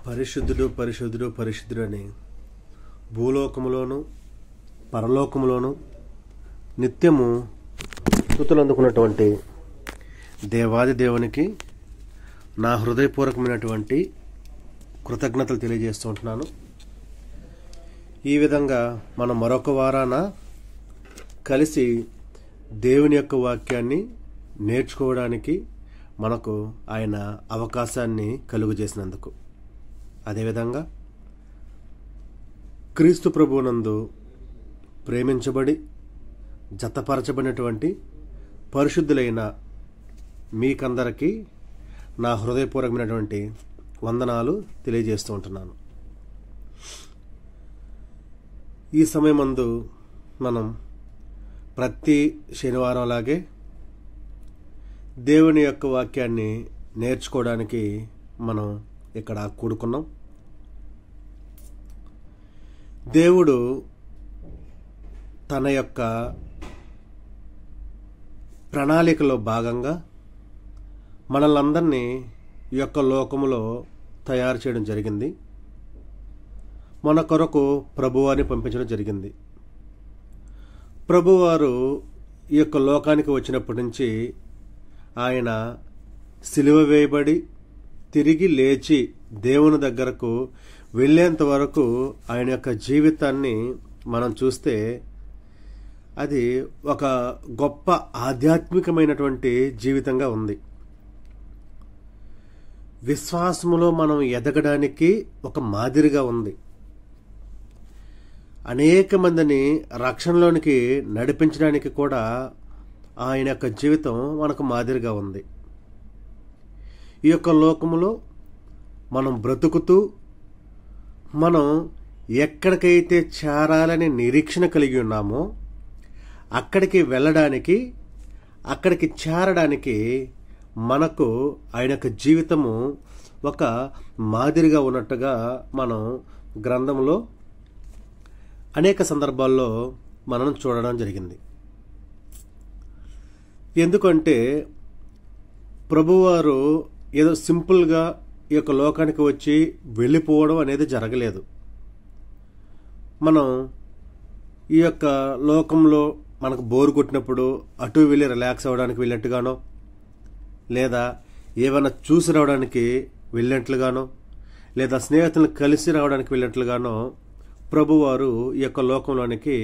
పరిశుద్ధుడు పరిశుద్ధుడు పరిశుద్ధుడు అని భూలోకములోను పరలోకములోను నిత్యము స్తుతులు అందుకున్నటువంటి దేవాది దేవునికి నా హృదయపూర్వకమైనటువంటి కృతజ్ఞతలు తెలియజేస్తూ ఉంటున్నాను. ఈ విధంగా మనం మరొక వారాన కలిసి దేవుని యొక్క వాక్యాన్ని నేర్చుకోవడానికి మనకు ఆయన అవకాశాన్ని కలుగజేసినందుకు, అదేవిధంగా క్రీస్తు ప్రభువునందు ప్రేమించబడి జతపరచబడినటువంటి పరిశుద్ధులైన మీకందరికీ నా హృదయపూర్వకమైనటువంటి వందనాలు తెలియజేస్తూ ఉంటున్నాను. ఈ సమయమందు మనం ప్రతి శనివారం లాగే దేవుని యొక్క వాక్యాన్ని నేర్చుకోవడానికి మనం ఇక్కడ కూడుకున్నాం. దేవుడు తన యొక్క ప్రణాళికలో భాగంగా మనల్నందరినీ ఈ యొక్క లోకములో తయారు చేయడం జరిగింది. మన కొరకు ప్రభువారిని పంపించడం జరిగింది. ప్రభువారు ఈ యొక్క లోకానికి వచ్చినప్పటి నుంచి ఆయన సిలువ వేయబడి తిరిగి లేచి దేవుని దగ్గరకు వెళ్ళేంత వరకు ఆయన యొక్క జీవితాన్ని మనం చూస్తే అది ఒక గొప్ప ఆధ్యాత్మికమైనటువంటి జీవితంగా ఉంది. విశ్వాసములో మనం ఎదగడానికి ఒక మాదిరిగా ఉంది. అనేక మందిని రక్షణలోనికి నడిపించడానికి కూడా ఆయన యొక్క జీవితం మనకు మాదిరిగా ఉంది. ఈ యొక్క లోకములో మనం బ్రతుకుతూ మనం ఎక్కడికైతే చేరాలని నిరీక్షణ కలిగి ఉన్నామో అక్కడికి వెళ్ళడానికి, అక్కడికి చేరడానికి మనకు ఆయన యొక్క జీవితము ఒక మాదిరిగా ఉన్నట్టుగా మనం గ్రంథంలో అనేక సందర్భాల్లో మనం చూడడం జరిగింది. ఎందుకంటే ప్రభువారు ఏదో సింపుల్గా ఈ యొక్క లోకానికి వచ్చి వెళ్ళిపోవడం అనేది జరగలేదు. మనం ఈ యొక్క లోకంలో మనకు బోరు కొట్టినప్పుడు అటు వెళ్ళి రిలాక్స్ అవ్వడానికి వెళ్ళినట్టుగానో, లేదా ఏమైనా చూసి రావడానికి వెళ్ళినట్లుగానో, లేదా స్నేహితులను కలిసి రావడానికి వెళ్ళినట్లుగానో ప్రభువారు ఈ యొక్క లోకంలోనికి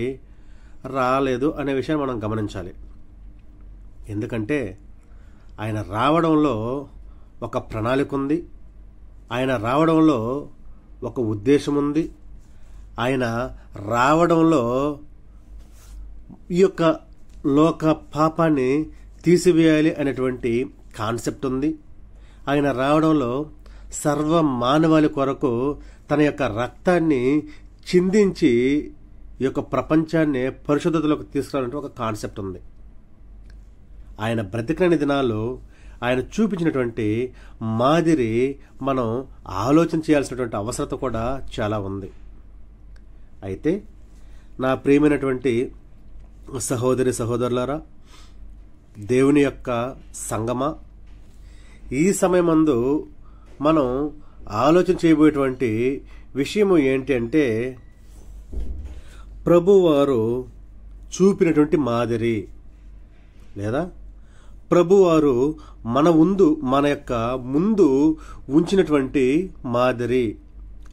రాలేదు అనే విషయాన్ని మనం గమనించాలి. ఎందుకంటే ఆయన రావడంలో ఒక ప్రణాళిక ఉంది. ఆయన రావడంలో ఒక ఉద్దేశం ఉంది. ఆయన రావడంలో ఈ యొక్క లోక పాపాన్ని తీసివేయాలి అనేటువంటి కాన్సెప్ట్ ఉంది. ఆయన రావడంలో సర్వ మానవాళి కొరకు తన యొక్క రక్తాన్ని చిందించి ఈ యొక్క ప్రపంచాన్ని పరిశుద్ధతలోకి తీసుకురావాలంటే ఒక కాన్సెప్ట్ ఉంది. ఆయన బ్రతికని దినాలు ఆయన చూపించినటువంటి మాదిరి మనం ఆలోచన చేయాల్సినటువంటి అవసరత కూడా చాలా ఉంది. అయితే నా ప్రియమైనటువంటి సహోదరి సహోదరులారా, దేవుని యొక్క సంగమా, ఈ సమయమందు మనం ఆలోచన చేయబోయేటువంటి విషయము ఏంటి అంటే ప్రభువారు చూపినటువంటి మాదిరి, లేదా ప్రభువారు మన యొక్క ముందు ఉంచినటువంటి మాదిరి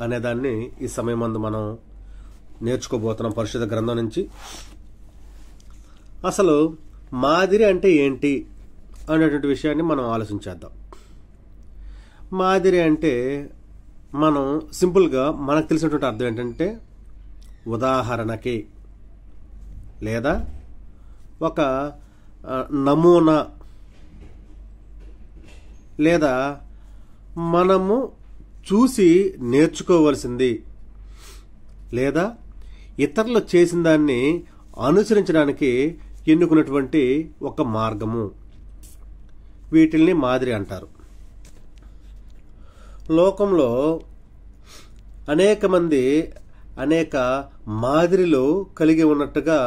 అనేదాన్ని ఈ సమయమందు మనం నేర్చుకోబోతున్నాం పరిశుద్ధ గ్రంథం నుంచి. అసలు మాదిరి అంటే ఏంటి అనేటువంటి విషయాన్ని మనం ఆలోచించేద్దాం. మాదిరి అంటే మనం సింపుల్గా మనకు తెలిసినటువంటి అర్థం ఏంటంటే ఉదాహరణకి, లేదా ఒక నమూనా, లేదా మనము చూసి నేర్చుకోవలసింది, లేదా ఇతరులు చేసిన దాన్ని అనుసరించడానికి ఎన్నుకున్నటువంటి ఒక మార్గము, వీటిల్ని మాదిరి అంటారు. లోకంలో అనేక మంది అనేక మాదిరిలు కలిగి ఉన్నట్టుగా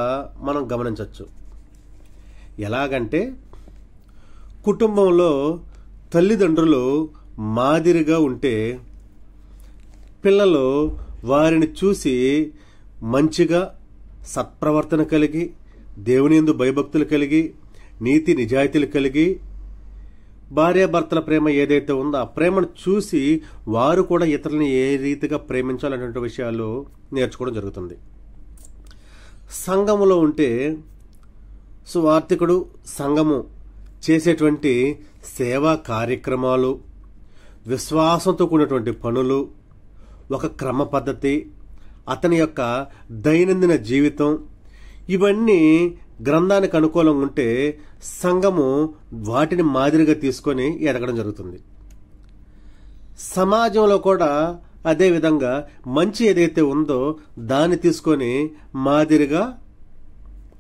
మనం గమనించవచ్చు. ఎలాగంటే కుటుంబంలో తల్లిదండ్రులు మాదిరిగా ఉంటే పిల్లలు వారిని చూసి మంచిగా సత్ప్రవర్తన కలిగి, దేవుని యందు భయభక్తులు కలిగి, నీతి నిజాయితీలు కలిగి, భార్యాభర్తల ప్రేమ ఏదైతే ఉందో ఆ ప్రేమను చూసి వారు కూడా ఇతరులని ఏ రీతిగా ప్రేమించాలనేటువంటి విషయాలు నేర్చుకోవడం జరుగుతుంది. సంఘములో ఉంటే సువార్థికుడు సంఘము చేసేటువంటి సేవా కార్యక్రమాలు, విశ్వాసంతో కూడినటువంటి పనులు, ఒక క్రమ పద్ధతి, అతని యొక్క దైనందిన జీవితం, ఇవన్నీ గ్రంథానికి అనుకూలంగా ఉంటే సంఘము వాటిని మాదిరిగా తీసుకొని ఎదగడం జరుగుతుంది. సమాజంలో కూడా అదే విధంగా మంచి ఏదైతే ఉందో దాన్ని తీసుకొని మాదిరిగా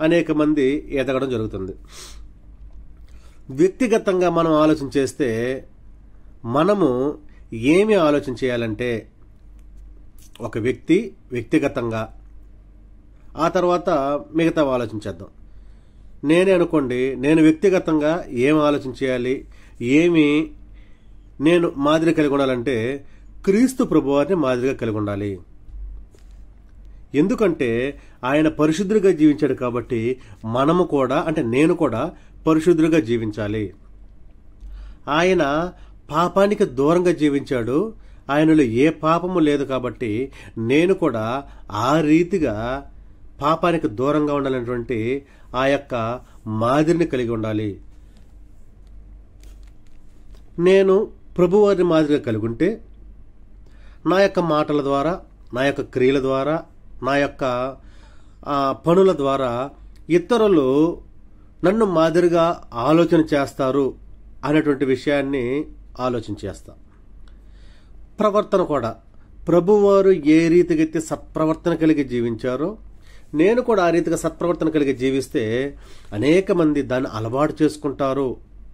అనేక మంది ఎదగడం జరుగుతుంది. వ్యక్తిగతంగా మనం ఆలోచన చేస్తే మనము ఏమి ఆలోచన చేయాలంటే, ఒక వ్యక్తి వ్యక్తిగతంగా, ఆ తర్వాత మిగతా ఆలోచించేద్దాం. నేనే అనుకోండి, నేను వ్యక్తిగతంగా ఏం ఆలోచన చేయాలి, ఏమి నేను మాదిరి కలిగి ఉండాలంటే క్రీస్తు ప్రభువారిని మాదిరిగా కలిగి ఉండాలి. ఎందుకంటే ఆయన పరిశుద్ధుడిగా జీవించాడు కాబట్టి మనము కూడా, అంటే నేను కూడా పరిశుద్ధుడిగా జీవించాలి. ఆయన పాపానికి దూరంగా జీవించాడు, ఆయనలో ఏ పాపము లేదు కాబట్టి నేను కూడా ఆ రీతిగా పాపానికి దూరంగా ఉండాలనేటువంటి ఆ యొక్క మాదిరిని కలిగి ఉండాలి. నేను ప్రభువారిని మాదిరిగా కలిగి ఉంటే నా యొక్క మాటల ద్వారా, నా యొక్క క్రియల ద్వారా, నా యొక్క పనుల ద్వారా ఇతరులు నన్ను మాదిరిగా ఆలోచన చేస్తారు అనేటువంటి విషయాన్ని ఆలోచన చేస్తా. ప్రవర్తన కూడా ప్రభువారు ఏ రీతిగా అయితే సత్ప్రవర్తన కలిగి జీవించారో నేను కూడా ఆ రీతిగా సత్ప్రవర్తన కలిగి జీవిస్తే అనేక మంది దాన్ని అలవాటు చేసుకుంటారు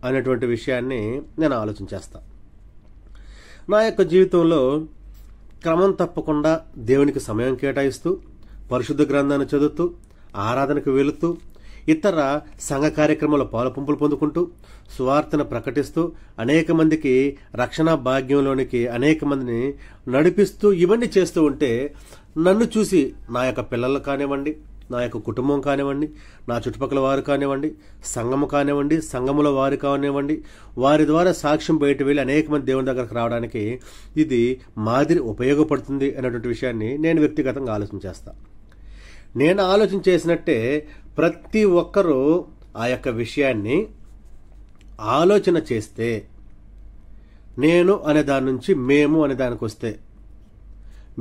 అనేటువంటి విషయాన్ని నేను ఆలోచన చేస్తా. నా యొక్క జీవితంలో క్రమం తప్పకుండా దేవునికి సమయం కేటాయిస్తూ, పరిశుద్ధ గ్రంథాన్ని చదువుతూ, ఆరాధనకు వెళుతూ, ఇతర సంఘ కార్యక్రమాల పాలుపంపులు పొందుకుంటూ, సువార్తను ప్రకటిస్తూ, అనేక మందికి రక్షణ భాగ్యంలోనికి అనేక మందిని నడిపిస్తూ, ఇవన్నీ చేస్తూ ఉంటే నన్ను చూసి నా యొక్క పిల్లలు కానివ్వండి, నా యొక్క కుటుంబం కానివ్వండి, నా చుట్టుపక్కల వారు కానివ్వండి, సంఘము కానివ్వండి, సంఘముల వారు కానివ్వండి, వారి ద్వారా సాక్ష్యం బయట వెళ్ళి అనేక మంది దేవుని దగ్గరకు రావడానికి ఇది మాదిరి ఉపయోగపడుతుంది అనేటువంటి విషయాన్ని నేను వ్యక్తిగతంగా ఆలోచన చేస్తా. నేను ఆలోచన చేసినట్టే ప్రతి ఒక్కరూ ఆ యొక్క విషయాన్ని ఆలోచన చేస్తే, నేను అనే దాని నుంచి మేము అనే దానికి వస్తే,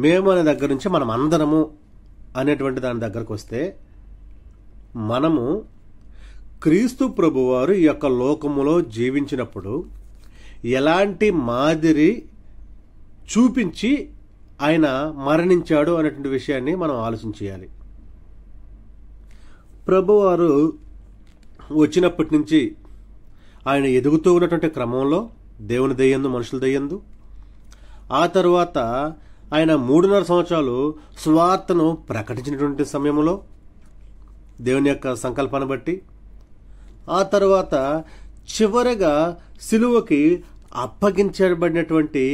మేము అనే దగ్గర నుంచి మనం అందరము అనేటువంటి దాని దగ్గరకు వస్తే, మనము క్రీస్తు ప్రభువారు ఈ యొక్క లోకములో జీవించినప్పుడు ఎలాంటి మాదిరి చూపించి ఆయన మరణించాడు అనేటువంటి విషయాన్ని మనం ఆలోచన చేయాలి. ప్రభువారు వచ్చినప్పటి నుంచి ఆయన ఎదుగుతూ ఉన్నటువంటి క్రమంలో దేవుని దయ్యందు, మనుషుల దయ్యందు, ఆ తరువాత ఆయన 3.5 సంవత్సరాలు సువార్తను ప్రకటించినటువంటి సమయంలో దేవుని యొక్క సంకల్పాన్ని బట్టి, ఆ తరువాత చివరిగా సిలువకి అప్పగించబడినటువంటి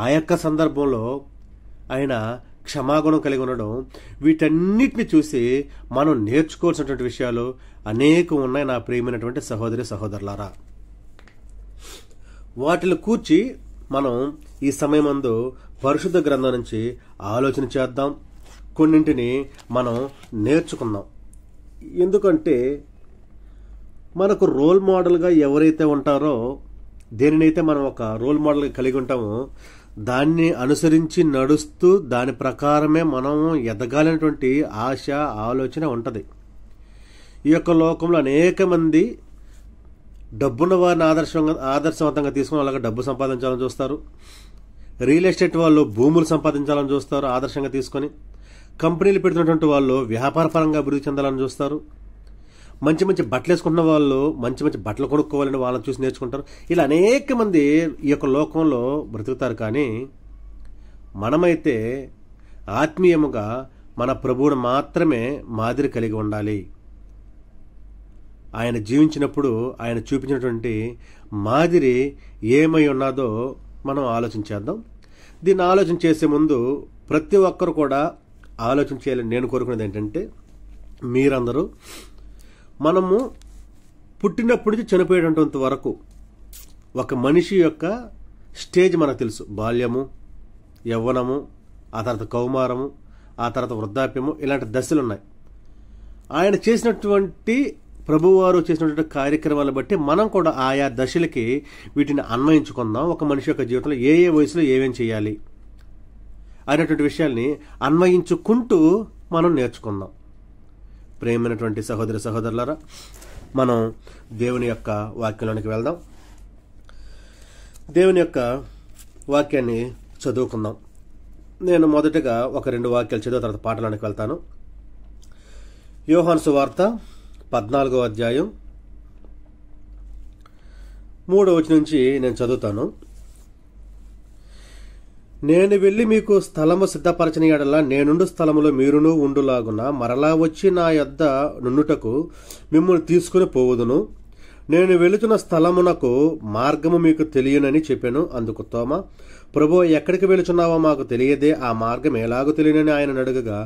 ఆ యొక్క సందర్భంలో ఆయన క్షమాగుణం కలిగి ఉండడం, వీటన్నిటిని చూసి మనం నేర్చుకోవాల్సినటువంటి విషయాలు అనేకం ఉన్నాయి నా ప్రియమైనటువంటి సహోదరి సహోదరులారా. వాటిని కూర్చి మనం ఈ సమయమందు పరిశుద్ధ గ్రంథం నుంచి ఆలోచన చేద్దాం, కొన్నింటిని మనం నేర్చుకుందాం. ఎందుకంటే మనకు రోల్ మోడల్గా ఎవరైతే ఉంటారో, దేనినైతే మనం ఒక రోల్ మోడల్గా కలిగి ఉంటామో దాన్ని అనుసరించి నడుస్తూ దాని ప్రకారమే మనం ఎదగాలనేటువంటి ఆశ, ఆలోచన ఉంటుంది. ఈ యొక్క లోకంలో అనేక మంది డబ్బున్న వారిని ఆదర్శవంతంగా తీసుకుని అలాగే డబ్బు సంపాదించాలని చూస్తారు. రియల్ ఎస్టేట్ వాళ్ళు భూములు సంపాదించాలని చూస్తారు ఆదర్శంగా తీసుకొని. కంపెనీలు పెడుతున్నటువంటి వాళ్ళు వ్యాపార పరంగా అభివృద్ధి చెందాలని చూస్తారు. మంచి మంచి బట్టలు వేసుకుంటున్న వాళ్ళు మంచి మంచి బట్టలు కొనుక్కోవాలని వాళ్ళని చూసి నేర్చుకుంటారు. ఇలా అనేక మంది ఈ యొక్క లోకంలో బ్రతుకుతారు. కానీ మనమైతే ఆత్మీయముగా మన ప్రభువును మాత్రమే మాదిరి కలిగి ఉండాలి. ఆయన జీవించినప్పుడు ఆయన చూపించినటువంటి మాదిరి ఏమై ఉన్నదో మనం ఆలోచించేద్దాం. దీన్ని ఆలోచన చేసే ముందు ప్రతి ఒక్కరు కూడా ఆలోచన చేయాలని నేను కోరుకునేది ఏంటంటే, మీరందరూ మనము పుట్టినప్పటి నుంచి చనిపోయేటంత వరకు ఒక మనిషి యొక్క స్టేజ్ మనకు తెలుసు. బాల్యము, యవ్వనము, ఆ తర్వాత కౌమారము, ఆ తర్వాత వృద్ధాప్యము, ఇలాంటి దశలు ఉన్నాయి. ఆయన చేసినటువంటి ప్రభువారు చేసినటువంటి కార్యక్రమాలను బట్టి మనం కూడా ఆయా దశలకి వీటిని అన్వయించుకుందాం. ఒక మనిషి యొక్క జీవితంలో ఏ ఏ వయసులో ఏమేం చేయాలి అనేటువంటి విషయాల్ని అన్వయించుకుంటూ మనం నేర్చుకుందాం. ప్రేమైనటువంటి సహోదరి సహోదరులారా, మనం దేవుని యొక్క వాక్యంలోనికి వెళ్దాం. దేవుని యొక్క వాక్యాన్ని చదువుకుందాం. నేను మొదటగా ఒక 2 వాక్యాలు చదివిన తర్వాత పాఠంలోనికి వెళ్తాను. యోహాను సువార్త 14వ అధ్యాయం 3వ వచనం నుంచి నేను చదువుతాను. నేను వెళ్లి మీకు స్థలము సిద్ధపరచని యెడల నేనుండు స్థలములో మీరును ఉండులాగున మరలా వచ్చి నా యొద్ద నుండుటకు మిమ్మల్ని తీసుకుని పోవుదును. నేను వెళుతున్న స్థలమునకు మార్గము మీకు తెలియనని చెప్పాను. అందుకు తోమా, ప్రభు, ఎక్కడికి వెళుచున్నావో మాకు తెలియదే, ఆ మార్గం ఎలాగో తెలియనని ఆయన అడుగగా,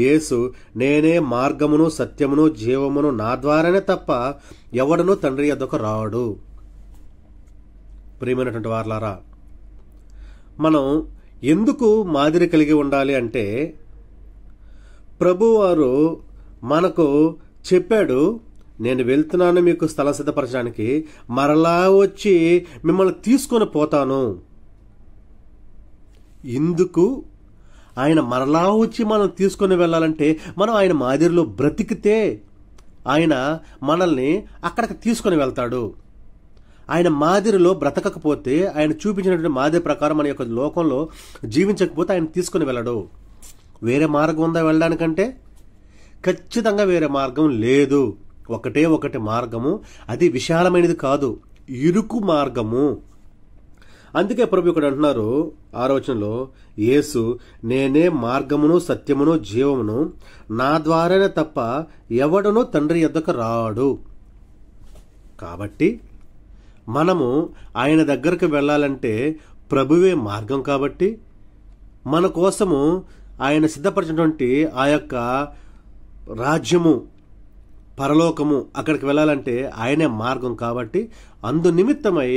యేసు, నేనే మార్గమును సత్యమును జీవమును, నా ద్వారానే తప్ప ఎవడనూ తండ్రి యొద్దకు రాడు. ప్రియమైనటువంటి వారలారా, మనం ఎందుకు మాదిరి కలిగి ఉండాలి అంటే, ప్రభువారు మనకు చెప్పాడు, నేను వెళ్తున్నాను మీకు స్థలం సిద్ధపరచడానికి, మరలా వచ్చి మిమ్మల్ని తీసుకొని పోతాను. ఇందుకు ఆయన మరలా వచ్చి మనం తీసుకొని వెళ్ళాలంటే మనం ఆయన మాదిరిలో బ్రతికితే ఆయన మనల్ని అక్కడికి తీసుకొని వెళ్తాడు. ఆయన మాదిరిలో బ్రతకకపోతే, ఆయన చూపించినటువంటి మాదిరి ప్రకారం మన యొక్క లోకంలో జీవించకపోతే ఆయన తీసుకొని వెళ్ళడు. వేరే మార్గం ఉందా వెళ్ళడానికంటే? ఖచ్చితంగా వేరే మార్గం లేదు. ఒకటే ఒకటి మార్గము, అది విశాలమైనది కాదు, ఇరుకు మార్గము. అందుకే ప్రభు ఇక్కడ అంటున్నారు 6వ వచనంలో, యేసు, నేనే మార్గమును సత్యమును జీవమును, నా ద్వారానే తప్ప ఎవడనూ తండ్రి యొద్దకు రాడు. కాబట్టి మనము ఆయన దగ్గరకు వెళ్ళాలంటే ప్రభువే మార్గం. కాబట్టి మన కోసము ఆయన సిద్ధపరిచినటువంటి ఆ యొక్క రాజ్యము, పరలోకము, అక్కడికి వెళ్ళాలంటే ఆయనే మార్గం. కాబట్టి అందు నిమిత్తమై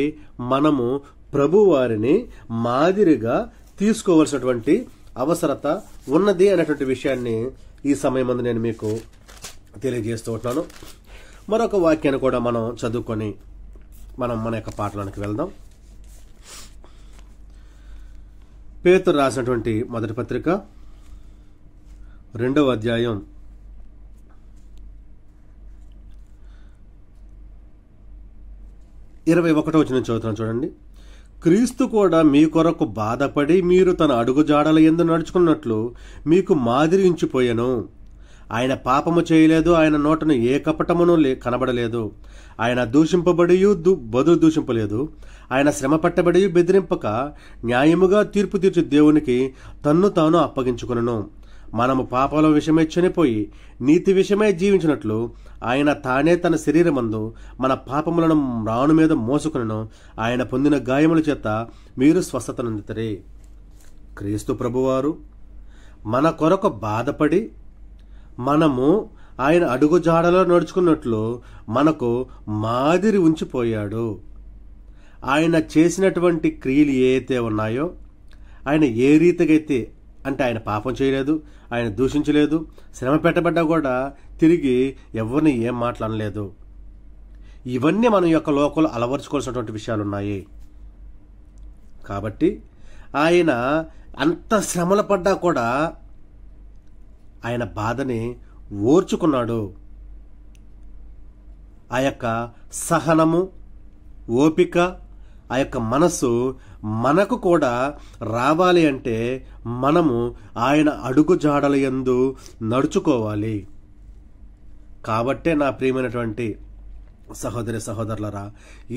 మనము ప్రభువారిని మాదిరిగా తీసుకోవలసినటువంటి అవసరత ఉన్నది అనేటువంటి విషయాన్ని ఈ సమయమందు నేను మీకు తెలియజేస్తూ ఉంటున్నాను. మరొక వాక్యాన్ని కూడా మనం చదువుకొని మనం మన యొక్క పాఠంలోనికి వెళ్దాం. పేతురు రాసినటువంటి మొదటి పత్రిక 2వ అధ్యాయం 21వ వచనం చదువుతున్నాను, చూడండి. క్రీస్తు కూడా మీ కొరకు బాధపడి మీరు తన అడుగుజాడల యందు నడుచుకున్నట్లు మీకు మాదిరి ఉంచిపోయెను. ఆయన పాపము చేయలేదు, ఆయన నోటను ఏ కపటమును కనబడలేదు. ఆయన దూషింపబడి బదులు దూషింపలేదు. ఆయన శ్రమ పట్టబడి బెదిరింపక న్యాయముగా తీర్పు తీర్చు దేవునికి తన్ను తాను అప్పగించుకొనెను. మనము పాపాల విషయమై చనిపోయి నీతి విషయమై జీవించినట్లు ఆయన తానే తన శరీరమందు మన పాపములను రాణు మీద మోసుకొనెను. ఆయన పొందిన గాయముల చేత మీరు స్వస్థత నొందితిరి. క్రీస్తు ప్రభువారు మన కొరకు బాధపడి మనము ఆయన అడుగుజాడలో నడుచుకున్నట్లు మనకు మాదిరి ఉంచిపోయాడు. ఆయన చేసినటువంటి క్రియలు ఏవైతే ఉన్నాయో, ఆయన ఏ రీతిగా అయితే, అంటే ఆయన పాపం చేయలేదు, ఆయన దూషించలేదు, శ్రమ పెట్టబడ్డా కూడా తిరిగి ఎవరిని ఏం మాట్లాడలేదు. ఇవన్నీ మన యొక్క లోకంలో అలవర్చుకోవాల్సినటువంటి విషయాలు ఉన్నాయి. కాబట్టి ఆయన అంత శ్రమలు పడ్డా కూడా ఆయన బాధని ఓర్చుకున్నాడు. ఆ యొక్క సహనము, ఓపిక, ఆ యొక్క మనస్సు మనకు కూడా రావాలి అంటే మనము ఆయన అడుగు జాడల యందు నడుచుకోవాలి. కాబట్టే నా ప్రియమైనటువంటి సహోదరి సహోదరులరా,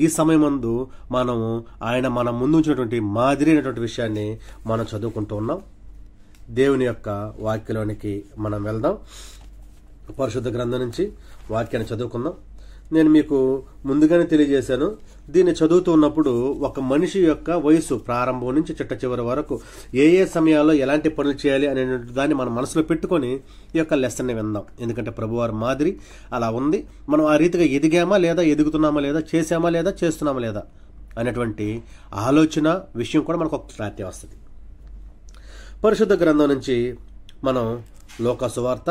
ఈ సమయమందు మనము ఆయన మన ముందు ఉంచినటువంటి మాదిరి అయినటువంటి విషయాన్ని మనం చదువుకుంటూ ఉన్నాం. దేవుని యొక్క వాక్యంలోనికి మనం వెళ్దాం. పరిశుద్ధ గ్రంథం నుంచి వాక్యాన్ని చదువుకుందాం. నేను మీకు ముందుగానే తెలియజేశాను. దీన్ని చదువుతూ ఉన్నప్పుడు ఒక మనిషి యొక్క వయసు ప్రారంభం నుంచి చిట్ట చివరి వరకు ఏ ఏ సమయాల్లో ఎలాంటి పనులు చేయాలి అనే దాన్ని మనం మనసులో పెట్టుకొని ఈ యొక్క లెసన్ని విందాం. ఎందుకంటే ప్రభువారి మాదిరి అలా ఉంది. మనం ఆ రీతిగా ఎదిగామా లేదా, ఎదుగుతున్నామా లేదా, చేసామా లేదా, చేస్తున్నామా లేదా అనేటువంటి ఆలోచన విషయం కూడా మనకు ఒక క్లారిటీ వస్తుంది. పరిశుద్ధ గ్రంథం నుంచి మనం లూకా సువార్త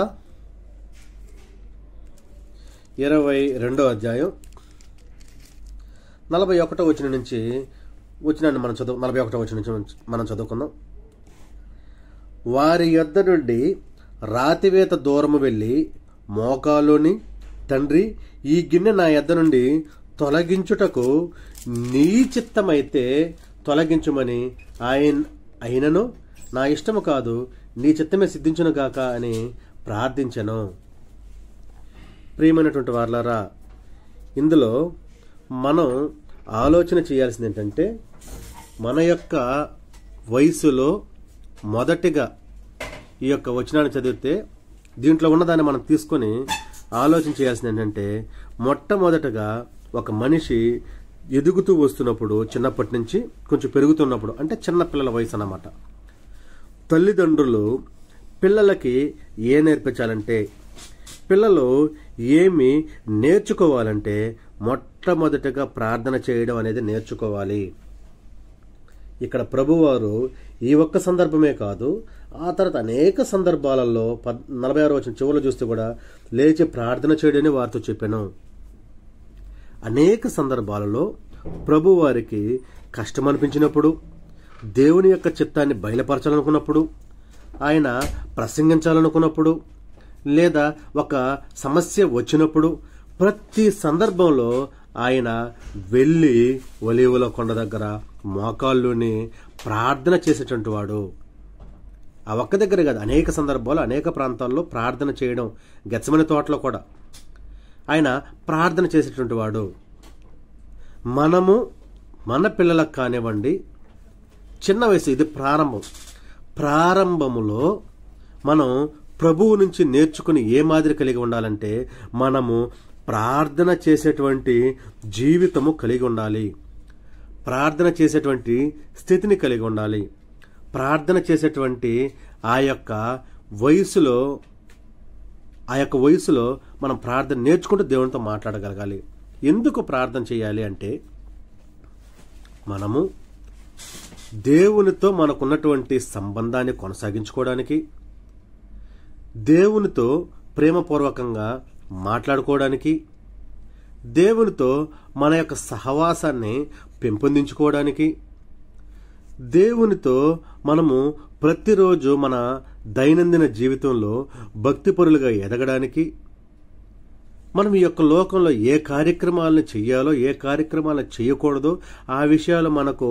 22వ అధ్యాయం 41వ వచనం నుంచి వచనాన్ని మనం 41వ వచనం నుంచి మనం చదువుకుందాం. వారి యొద్ద నుండి రాతివేత దూరము వెళ్ళి మోకాలుని, తండ్రి, ఈ గిన్నె నా యొద్ద నుండి తొలగించుటకు నీ చిత్తమైతే తొలగించుమని అయినను నా ఇష్టము కాదు, నీ చిత్తమే సిద్ధించును గాక అని ప్రార్థించెను. ప్రియమైనటువంటి వారలారా, ఇందులో మనం ఆలోచన చేయాల్సింది ఏంటంటే, మన యొక్క వయసులో మొదటిగా ఈ యొక్క వచనాన్ని చదివితే దీంట్లో ఉన్నదాన్ని మనం తీసుకొని ఆలోచన చేయాల్సింది ఏంటంటే, మొట్టమొదటగా ఒక మనిషి ఎదుగుతూ వస్తున్నప్పుడు, చిన్నప్పటి నుంచి కొంచెం పెరుగుతున్నప్పుడు, అంటే చిన్న పిల్లల వయసు అన్నమాట, తల్లిదండ్రులు పిల్లలకి ఏ నేర్పించాలంటే, పిల్లలు ఏమి నేర్చుకోవాలంటే మొట్టమొదటిగా ప్రార్థన చేయడం అనేది నేర్చుకోవాలి. ఇక్కడ ప్రభువారు ఈ ఒక్క సందర్భమే కాదు, ఆ తర్వాత అనేక సందర్భాలలో 46వ వచనం చివరిలో చూస్తే కూడా లేచి ప్రార్థన చేయడని వారితో చెప్పాను. అనేక సందర్భాలలో ప్రభువారికి కష్టం అనిపించినప్పుడు, దేవుని యొక్క చిత్తాన్ని బయలుపరచాలనుకున్నప్పుడు, ఆయన ప్రసంగించాలనుకున్నప్పుడు, లేదా ఒక సమస్య వచ్చినప్పుడు, ప్రతి సందర్భంలో ఆయన వెళ్ళి ఒలీవల కొండ దగ్గర మోకాళ్ళుని ప్రార్థన చేసేటువంటి వాడు. ఆ ఒక్క దగ్గర కాదు, అనేక సందర్భాలు, అనేక ప్రాంతాల్లో ప్రార్థన చేయడం, గెత్సెమనే తోటలో కూడా ఆయన ప్రార్థన చేసేటువంటి వాడు. మనము మన పిల్లలకు కానివ్వండి, చిన్న వయసు, ఇది ప్రారంభములో మనం ప్రభువు నుంచి నేర్చుకుని ఏ మాదిరి కలిగి ఉండాలంటే, మనము ప్రార్థన చేసేటువంటి జీవితము కలిగి ఉండాలి, ప్రార్థన చేసేటువంటి స్థితిని కలిగి ఉండాలి. ప్రార్థన చేసేటువంటి ఆ యొక్క వయసులో మనం ప్రార్థన నేర్చుకుంటూ దేవునితో మాట్లాడగలగాలి. ఎందుకు ప్రార్థన చేయాలి అంటే, మనము దేవునితో మనకున్నటువంటి సంబంధాన్ని కొనసాగించుకోవడానికి, దేవునితో ప్రేమపూర్వకంగా మాట్లాడుకోవడానికి, దేవునితో మన యొక్క సహవాసాన్ని పెంపొందించుకోవడానికి, దేవునితో మనము ప్రతిరోజు మన దైనందిన జీవితంలో భక్తిపరులుగా ఎదగడానికి, మనం ఈ యొక్క లోకంలో ఏ కార్యక్రమాలను చెయ్యాలో, ఏ కార్యక్రమాలను చేయకూడదో ఆ విషయాలు మనకు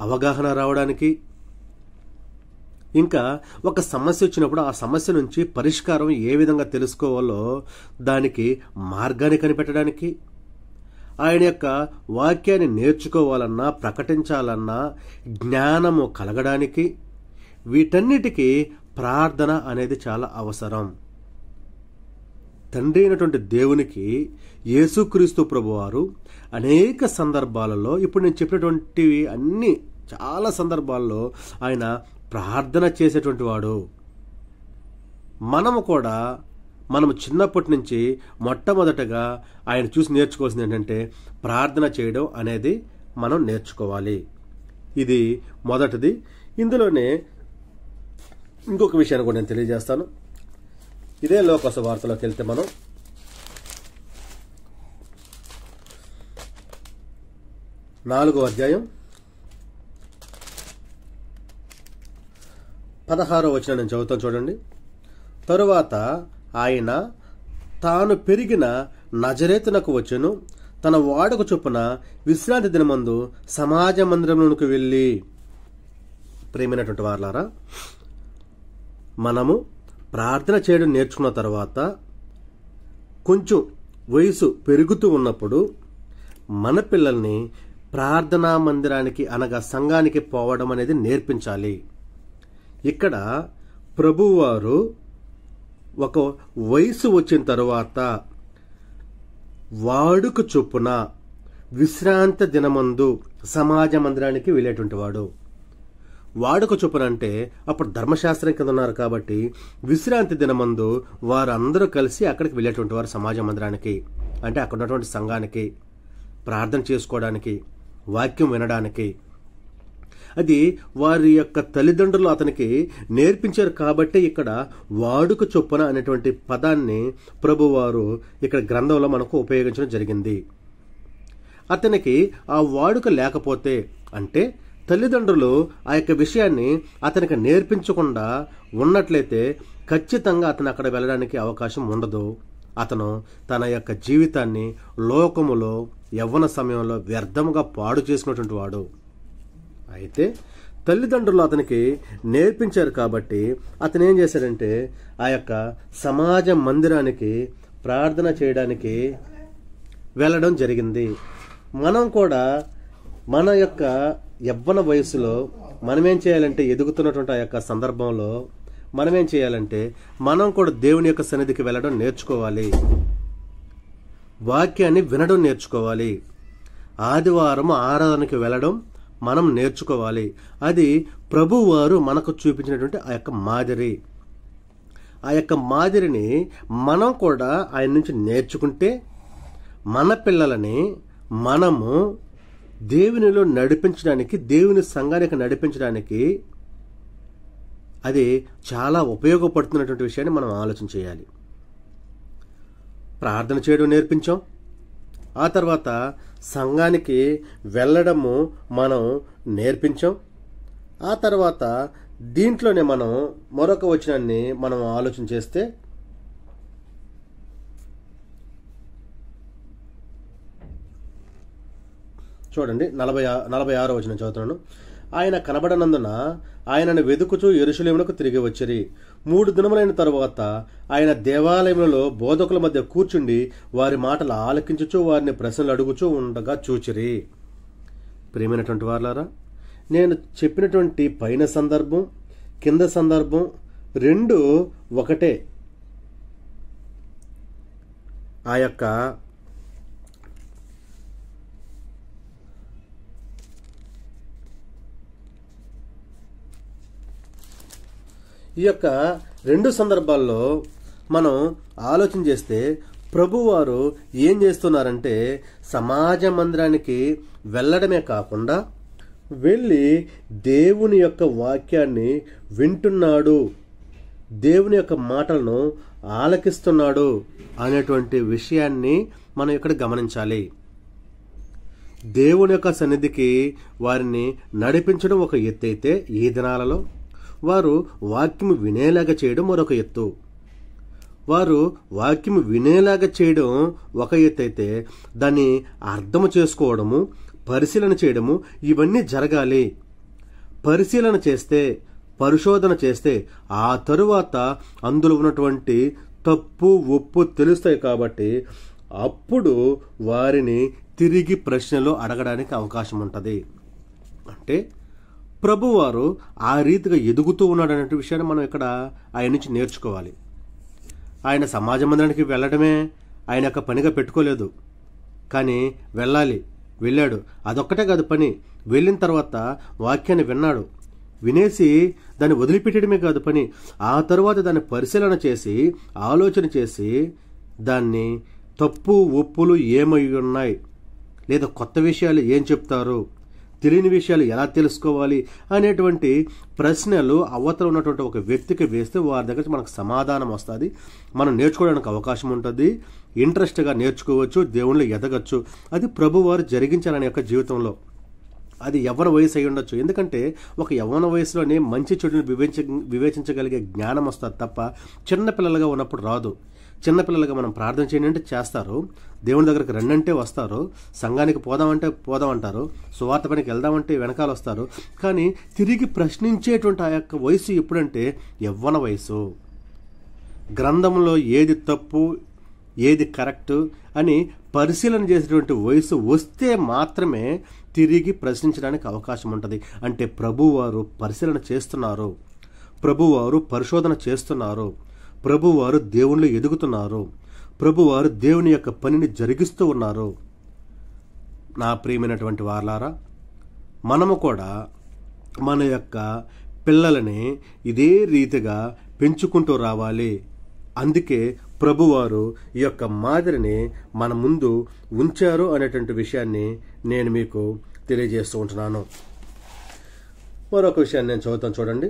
అవగాహన రావడానికి, ఇంకా ఒక సమస్య వచ్చినప్పుడు ఆ సమస్య నుంచి పరిష్కారం ఏ విధంగా తెలుసుకోవాలో దానికి మార్గాన్ని కనిపెట్టడానికి, ఆయన యొక్క వాక్యాన్ని నేర్చుకోవాలన్నా, ప్రకటించాలన్నా జ్ఞానము కలగడానికి, వీటన్నిటికీ ప్రార్థన అనేది చాలా అవసరం. తండ్రి అయినటువంటి దేవునికి యేసుక్రీస్తు ప్రభువారు అనేక సందర్భాలలో, ఇప్పుడు నేను చెప్పినటువంటివి అన్ని చాలా సందర్భాల్లో ఆయన ప్రార్థన చేసేటువంటి వాడు. మనము చిన్నప్పటి నుంచి మొట్టమొదటగా ఆయన చూసి నేర్చుకోవాల్సింది ఏంటంటే, ప్రార్థన చేయడం అనేది మనం నేర్చుకోవాలి. ఇది మొదటిది. ఇందులోనే ఇంకొక విషయాన్ని కూడా నేను తెలియజేస్తాను. ఇదే లూకా సువార్తలోకి వెళ్తే మనం 4వ అధ్యాయం 16వ వచనం నేను చదువుతాను, చూడండి. తరువాత ఆయన తాను పెరిగిన నజరేతునకు వచ్చెను, తన వాడకు చొప్పున విశ్రాంతి దినమందు సమాజ మందిరంలోనికి వెళ్ళి. ప్రేమైనటువంటి వారలారా, మనము ప్రార్థన చేయడం నేర్చుకున్న తర్వాత కొంచెం వయసు పెరుగుతూ ఉన్నప్పుడు మన పిల్లల్ని ప్రార్థనా మందిరానికి అనగా సంఘానికి పోవడం అనేది నేర్పించాలి. ఇక్కడ ప్రభువారు ఒక వయసు వచ్చిన తరువాత వాడుక చొప్పున విశ్రాంతి దినమందు సమాజ మందిరానికి వెళ్ళేటువంటి వాడు. వాడుక చొప్పున అంటే అప్పుడు ధర్మశాస్త్రం కింద ఉన్నారు కాబట్టి విశ్రాంతి దినమందు వారందరూ కలిసి అక్కడికి వెళ్ళేటువంటి వారు సమాజ మందిరానికి, అంటే అక్కడ ఉన్నటువంటి సంఘానికి ప్రార్థన చేసుకోవడానికి, వాక్యం వినడానికి. అది వారి యొక్క తల్లిదండ్రులు అతనికి నేర్పించారు కాబట్టి ఇక్కడ వాడుక చొప్పున అనేటువంటి పదాన్ని ప్రభువారు ఇక్కడ గ్రంథంలో మనకు ఉపయోగించడం జరిగింది. అతనికి ఆ వాడుక లేకపోతే, అంటే తల్లిదండ్రులు ఆ యొక్క విషయాన్ని అతనికి నేర్పించకుండా ఉన్నట్లయితే ఖచ్చితంగా అతను అక్కడ వెళ్ళడానికి అవకాశం ఉండదు. అతను తన యొక్క జీవితాన్ని లోకములో యవ్వన సమయంలో వ్యర్థముగా పాడు చేసుకున్నటువంటి వాడు. అయితే తల్లిదండ్రులు అతనికి నేర్పించారు కాబట్టి అతను ఏం చేశాడంటే ఆ యొక్క సమాజ మందిరానికి ప్రార్థన చేయడానికి వెళ్ళడం జరిగింది. మనం కూడా మన యొక్క యవ్వన వయసులో మనమేం చేయాలంటే, ఎదుగుతున్నటువంటి ఆ యొక్క సందర్భంలో మనమేం చేయాలంటే మనం కూడా దేవుని యొక్క సన్నిధికి వెళ్ళడం నేర్చుకోవాలి, వాక్యాన్ని వినడం నేర్చుకోవాలి, ఆదివారం ఆరాధనకి వెళ్ళడం మనం నేర్చుకోవాలి. అది ప్రభువారు మనకు చూపించినటువంటి ఆ యొక్క మాదిరి. ఆ యొక్క మాదిరిని మనం కూడా ఆయన నుంచి నేర్చుకుంటే మన పిల్లలని మనము దేవునిలో నడిపించడానికి, దేవుని సంఘానికి నడిపించడానికి అది చాలా ఉపయోగపడుతున్నటువంటి విషయాన్ని మనం ఆలోచన చేయాలి. ప్రార్థన చేయడం నేర్పించాం, ఆ తర్వాత సంఘానికి వెళ్ళడము మనం నేర్పించాం. ఆ తర్వాత దీంట్లోనే మనం మరొక వచనాన్ని మనం ఆలోచన చేస్తే, చూడండి 46వ వచనం చదువుతున్నాను. ఆయన కనబడనందున ఆయనను వెదుకుచూ యెరూషలేమునకు తిరిగి వచ్చిరి. 3 దినములైన తరువాత ఆయన దేవాలయములలో బోధకుల మధ్య కూర్చుండి వారి మాటలు ఆలకించుచూ వారిని ప్రశ్నలు అడుగుచూ ఉండగా చూచిరి. ప్రియమైనటువంటి వారులారా, నేను చెప్పినటువంటి పైన సందర్భం కింద సందర్భం రెండు ఒకటే. ఆ యొక్క ఈ యొక్క రెండు సందర్భాల్లో మనం ఆలోచన చేస్తే ప్రభువారు ఏం చేస్తున్నారంటే సమాజ మందిరానికి వెళ్ళడమే కాకుండా వెళ్ళి దేవుని యొక్క వాక్యాన్ని వింటున్నాడు, దేవుని యొక్క మాటలను ఆలకిస్తున్నాడు అనేటువంటి విషయాన్ని మనం ఇక్కడ గమనించాలి. దేవుని యొక్క సన్నిధికి వారిని నడిపించడం ఒక ఎత్తు అయితే, ఈ దినాలలో వారు వాక్యం వినేలాగా చేయడం మరొక ఎత్తు. వారు వాక్యం వినేలాగా చేయడం ఒక ఎత్తు అయితే, దాన్ని అర్థము చేసుకోవడము, పరిశీలన చేయడము ఇవన్నీ జరగాలి. పరిశీలన చేస్తే, పరిశోధన చేస్తే ఆ తరువాత అందులో ఉన్నటువంటి తప్పు ఒప్పు తెలుస్తాయి. కాబట్టి అప్పుడు వారిని తిరిగి ప్రశ్నలు అడగడానికి అవకాశం ఉంటుంది. అంటే ప్రభువారు ఆ రీతిగా ఎదుగుతూ ఉన్నాడు అనే విషయాన్ని మనం ఇక్కడ ఆయన నుంచి నేర్చుకోవాలి. ఆయన సమాజ మందిరానికి వెళ్ళడమే ఆయన యొక్క పనిగా పెట్టుకోలేదు, కానీ వెళ్ళాడు. అదొక్కటే కాదు పని. వెళ్ళిన తర్వాత వాక్యాన్ని విన్నాడు, వినేసి దాన్ని వదిలిపెట్టడమే కాదు పని. ఆ తరువాత దాన్ని పరిశీలన చేసి, ఆలోచన చేసి, దాన్ని తప్పు ఒప్పులు ఏమై ఉన్నాయి, లేదా కొత్త విషయాలు ఏం చెప్తారు, తెలియని విషయాలు ఎలా తెలుసుకోవాలి అనేటువంటి ప్రశ్నలు అవతల ఉన్నటువంటి ఒక వ్యక్తికి వేస్తే వారి దగ్గర మనకు సమాధానం వస్తుంది. మనం నేర్చుకోవడానికి అవకాశం ఉంటుంది, ఇంట్రెస్ట్గా నేర్చుకోవచ్చు, దేవుళ్ళు ఎదగచ్చు. అది ప్రభువారు జరిగించాలని యొక్క జీవితంలో. అది యవ్వన వయసు అయి ఉండొచ్చు. ఎందుకంటే ఒక యవ్వన వయసులోనే మంచి చెడుని వివేచించగలిగే జ్ఞానం వస్తుంది తప్ప చిన్నపిల్లలుగా ఉన్నప్పుడు రాదు. చిన్నపిల్లలుగా మనం ప్రార్థన చేయండి అంటే చేస్తారు, దేవుని దగ్గరికి రండంటే వస్తారు, సంఘానికి పోదామంటే పోదామంటారు, సువార్త పనికి వెళ్దామంటే వెనకాల వస్తారు. కానీ తిరిగి ప్రశ్నించేటువంటి ఆ యొక్క వయసు ఎప్పుడంటే యవ్వన వయసు. గ్రంథంలో ఏది తప్పు ఏది కరెక్ట్ అని పరిశీలన చేసేటువంటి వయసు వస్తే మాత్రమే తిరిగి ప్రశ్నించడానికి అవకాశం ఉంటుంది. అంటే ప్రభువారు పరిశీలన చేస్తున్నారు, ప్రభువారు పరిశోధన చేస్తున్నారు, ప్రభువారు దేవుళ్ళు ఎదుగుతున్నారు, ప్రభువారు దేవుని యొక్క పనిని జరిగిస్తూ ఉన్నారు. నా ప్రియమైనటువంటి వారలారా, మనము కూడా మన యొక్క పిల్లలని ఇదే రీతిగా పెంచుకుంటూ రావాలి. అందుకే ప్రభువారు ఈ యొక్క మాదిరిని మన ముందు ఉంచారు అనేటువంటి విషయాన్ని నేను మీకు తెలియజేస్తూ ఉంటున్నాను. మరొక విషయాన్ని నేను చదువుతాను, చూడండి.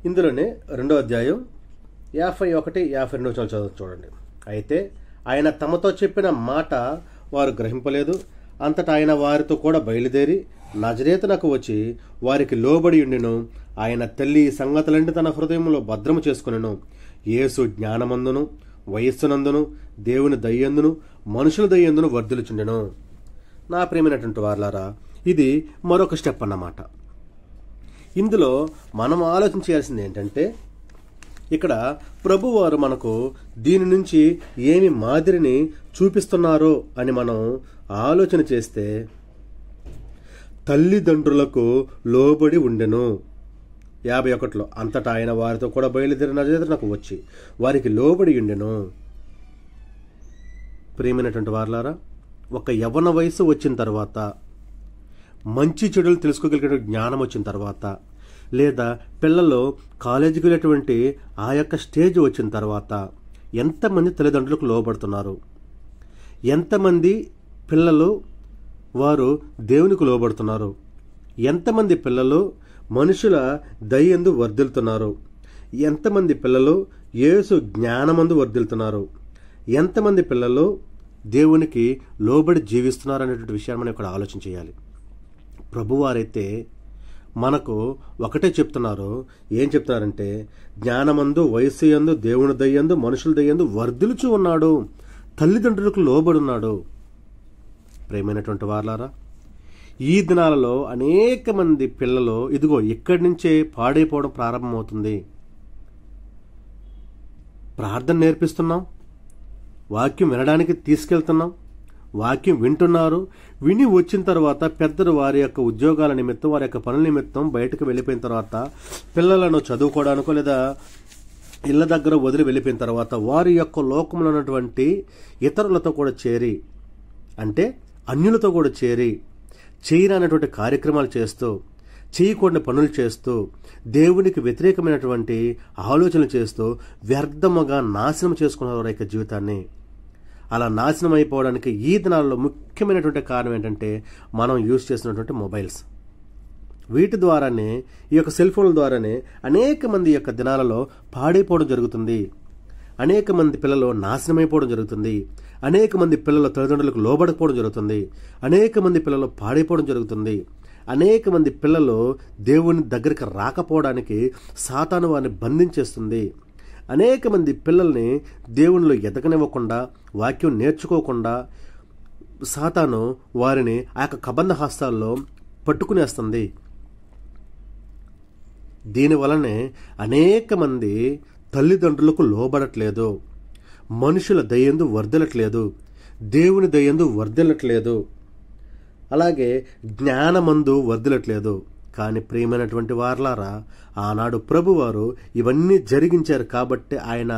ఇందులోనే 2వ అధ్యాయం 51, 52 చదువు చూడండి. అయితే ఆయన తమతో చెప్పిన మాట వారు గ్రహింపలేదు. అంతటా ఆయన వారితో కూడా బయలుదేరి నజరేతునకు వచ్చి వారికి లోబడి ఉండెను. ఆయన తల్లి ఈ సంగతులన్నీ తన హృదయంలో భద్రము చేసుకొనెను. యేసు జ్ఞానమందును వయస్సునందును దేవుని దయ్యందును మనుషుల దయ్యందును వర్ధిల్లుచుండెను. నా ప్రియమైనటువంటి వారలారా, ఇది మరొక స్టెప్ అన్నమాట. ఇందులో మనం ఆలోచించాల్సింది ఏంటంటే, ఇక్కడ ప్రభువారు మనకు దీని నుంచి ఏమి మాదిరిని చూపిస్తున్నారో అని మనం ఆలోచన చేస్తే, తల్లిదండ్రులకు లోబడి ఉండెను. 51లో అంతటా ఆయన వారితో కూడా బయలుదేరి నజరేతునకు వచ్చి వారికి లోబడి ఉండెను. ప్రియమైనటువంటి వారలారా, ఒక యవ్వన వయసు వచ్చిన తర్వాత, మంచి చెడులు తెలుసుకోగలిగే జ్ఞానం వచ్చిన తర్వాత, లేదా పిల్లలు కాలేజీకి వెళ్ళేటువంటి ఆ యొక్క స్టేజ్ వచ్చిన తర్వాత ఎంతమంది తల్లిదండ్రులకు లోబడుతున్నారు? ఎంతమంది పిల్లలు వారు దేవునికి లోబడుతున్నారు? ఎంతమంది పిల్లలు మనుషుల దయందు వర్ధిల్లుతున్నారు? ఎంతమంది పిల్లలు యేసు జ్ఞానమందు వర్ధిల్లుతున్నారు? ఎంతమంది పిల్లలు దేవునికి లోబడి జీవిస్తున్నారు అనేటువంటి విషయాన్ని మనం ఇక్కడ ఆలోచన చేయాలి. ప్రభువారైతే మనకు ఒకటే చెప్తున్నారు. ఏం చెప్తున్నారంటే, జ్ఞానమందు వయస్సు యందు దేవుని దయ్యందు మనుషుల దయ్యందు వర్ధిల్లుచు ఉన్నాడు, తల్లిదండ్రులకు లోబడున్నాడు. ప్రియమైనటువంటి వారలారా, ఈ దినాలలో అనేక మంది పిల్లలు ఇదిగో ఇక్కడి నుంచే పాడైపోవడం ప్రారంభమవుతుంది. ప్రార్థన నేర్పిస్తున్నాం, వాక్యం వినడానికి తీసుకెళ్తున్నాం, వాక్యం వింటున్నారు. విని వచ్చిన తర్వాత పెద్దలు వారి యొక్క ఉద్యోగాల నిమిత్తం, వారి యొక్క పనుల నిమిత్తం బయటకు వెళ్ళిపోయిన తర్వాత, పిల్లలను చదువుకోవడానికో లేదా ఇళ్ల దగ్గర వదిలి వెళ్ళిపోయిన తర్వాత వారి యొక్క లోకంలో ఉన్నటువంటి ఇతరులతో కూడా చేరి, అంటే అన్యులతో కూడా చేరి, చేయరానటువంటి కార్యక్రమాలు చేస్తూ, చేయకూడని పనులు చేస్తూ, దేవునికి వ్యతిరేకమైనటువంటి ఆలోచనలు చేస్తూ వ్యర్థముగా నాశనం చేసుకున్నారు వారి యొక్క జీవితాన్ని. అలా నాశనం అయిపోవడానికి ఈ దినాల్లో ముఖ్యమైనటువంటి కారణం ఏంటంటే, మనం యూజ్ చేసినటువంటి మొబైల్స్. వీటి ద్వారానే, ఈ యొక్క సెల్ ఫోన్ల ద్వారానే అనేక మంది యొక్క దినాలలో పాడైపోవడం జరుగుతుంది. అనేక మంది పిల్లలు నాశనమైపోవడం జరుగుతుంది. అనేక మంది పిల్లలు తల్లిదండ్రులకు లోబడకపోవడం జరుగుతుంది. అనేక మంది పిల్లలు పాడైపోవడం జరుగుతుంది. అనేక మంది పిల్లలు దేవుని దగ్గరికి రాకపోవడానికి సాతాను వారిని బంధించేస్తుంది. అనేక మంది పిల్లల్ని దేవునిలో ఎదగనివ్వకుండా, వాక్యం నేర్చుకోకుండా సాతాను వారిని ఆ యొక్క కబంధ హస్తాల్లో పట్టుకునేస్తుంది. దీనివలనే అనేక మంది తల్లిదండ్రులకు లోబడట్లేదు, మనుషుల దయందు వర్ధిల్లట్లేదు, దేవుని దయందు వర్ధిల్లట్లేదు, అలాగే జ్ఞానమందు వర్ధిల్లట్లేదు. కానీ ప్రియమైనటువంటి వారలారా, ఆనాడు ప్రభువారు ఇవన్నీ జరిగించారు కాబట్టి ఆయన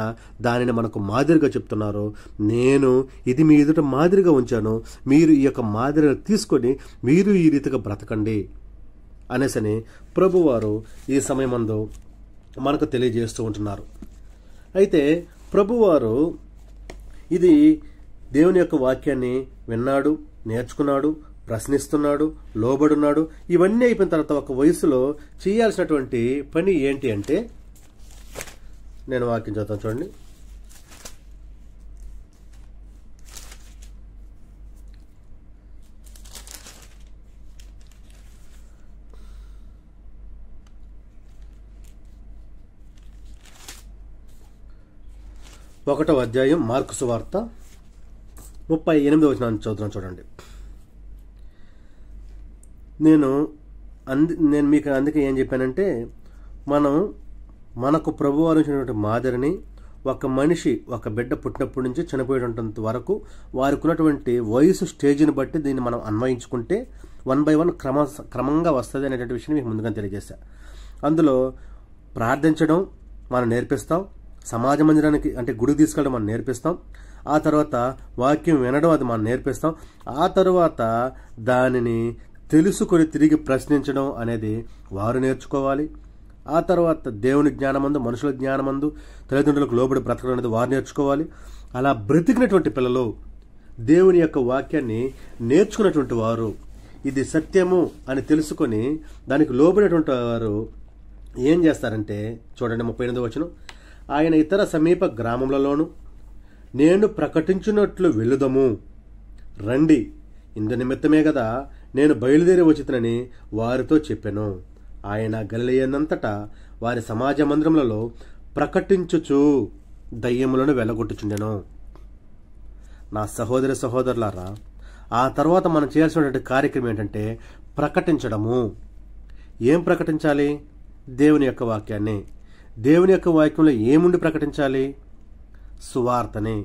దానిని మనకు మాదిరిగా చెప్తున్నారు. నేను ఇది మీ ఎదుట మాదిరిగా ఉంచాను, మీరు ఈ యొక్క మాదిరిని తీసుకొని మీరు ఈ రీతిగా బ్రతకండి అనేసని ప్రభువారు ఈ సమయమందు మనకు తెలియజేస్తూ ఉంటున్నారు. అయితే ప్రభువారు ఇది దేవుని యొక్క వాక్యాన్ని విన్నాడు, నేర్చుకున్నాడు, ప్రశ్నిస్తున్నాడు, లోబడున్నాడు. ఇవన్నీ అయిపోయిన తర్వాత ఒక వయసులో చేయాల్సినటువంటి పని ఏంటి అంటే, నేను వాక్యం చదువుతాను చూడండి. ఒకటో అధ్యాయం మార్కు సువార్త 38వ వచనాన్ని చదువుతున్నాను చూడండి. నేను మీకు అందుకే ఏం చెప్పానంటే, మనకు ప్రభువారు ఇచ్చినటువంటి మాదిరిని ఒక మనిషి ఒక బిడ్డ పుట్టినప్పటి నుంచి చనిపోయేటంత వరకు వారికి ఉన్నటువంటి వయసు స్టేజ్ని బట్టి దీన్ని మనం అన్వయించుకుంటే 1 by 1 క్రమంగా వస్తుంది అనేటువంటి విషయం మీకు ముందుగా తెలియజేశా. అందులో ప్రార్థించడం మనం నేర్పిస్తాం, సమాజ మందిరానికి అంటే గుడికి తీసుకెళ్ళడం మనం నేర్పిస్తాం, ఆ తర్వాత వాక్యం వినడం అది మనం నేర్పిస్తాం, ఆ తర్వాత దానిని తెలుసుకొని తిరిగి ప్రశ్నించడం అనేది వారు నేర్చుకోవాలి. ఆ తర్వాత దేవుని జ్ఞానమందు, మనుషుల జ్ఞానమందు తల్లిదండ్రులకు లోబడి బ్రతకడం అనేది వారు నేర్చుకోవాలి. అలా బ్రతికినటువంటి పిల్లలు దేవుని యొక్క వాక్యాన్ని నేర్చుకున్నటువంటి వారు, ఇది సత్యము అని తెలుసుకొని దానికి లోబడినటువంటి వారు ఏం చేస్తారంటే చూడండి 38వ వచనం, ఆయన ఇతర సమీప గ్రామములలోను నేను ప్రకటించినట్లు వెళ్ళుదము రండి, ఇందు నిమిత్తమే కదా నేను బయలుదేరి వచ్చితనని వారితో చెప్పాను. ఆయన గలిలయనంతటా వారి సమాజ మందిరములలో ప్రకటించుచు దయ్యములను వెళ్ళగొట్టుచుండెను. నా సహోదరి సహోదరులారా, ఆ తర్వాత మనం చేయాల్సినటువంటి కార్యక్రమం ఏంటంటే ప్రకటించడము. ఏం ప్రకటించాలి? దేవుని యొక్క వాక్యాన్ని. దేవుని యొక్క వాక్యంలో ఏముండి ప్రకటించాలి? సువార్తని.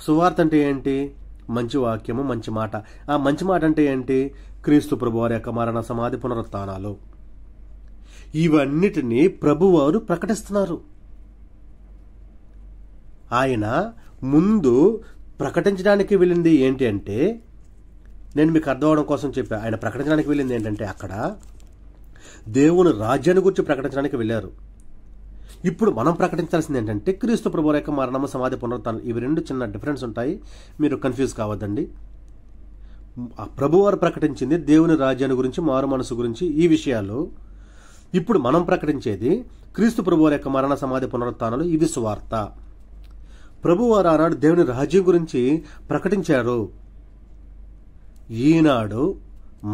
సువార్త అంటే ఏంటి? మంచి వాక్యము, మంచి మాట. ఆ మంచి మాట అంటే ఏంటి? క్రీస్తు ప్రభువారి యొక్క మరణ, సమాధి, పునరుత్థానాలు. ఇవన్నిటినీ ప్రభువారు ప్రకటిస్తున్నారు. ఆయన ముందు ప్రకటించడానికి వెళ్ళింది ఏంటి అంటే, నేను మీకు అర్థం అవడం కోసం చెప్పా, ఆయన ప్రకటించడానికి వెళ్ళింది ఏంటంటే అక్కడ దేవుని రాజ్యాన్ని గురించి ప్రకటించడానికి వెళ్ళారు. ఇప్పుడు మనం ప్రకటించాల్సింది ఏంటంటే క్రీస్తు ప్రభువారి యొక్క మరణము, సమాధి, పునరుత్థానం. ఇవి రెండు చిన్న డిఫరెన్స్ ఉంటాయి, మీరు కన్ఫ్యూజ్ కావద్దండి. ప్రభువారు ప్రకటించింది దేవుని రాజ్యాన్ని గురించి, మారు మనసు గురించి, ఈ విషయాలు. ఇప్పుడు మనం ప్రకటించేది క్రీస్తు ప్రభువారి యొక్క మరణ, సమాధి, పునరుత్థానాలు. ఇవి సువార్త. ప్రభువారు ఆనాడు దేవుని రాజ్యం గురించి ప్రకటించారు. ఈనాడు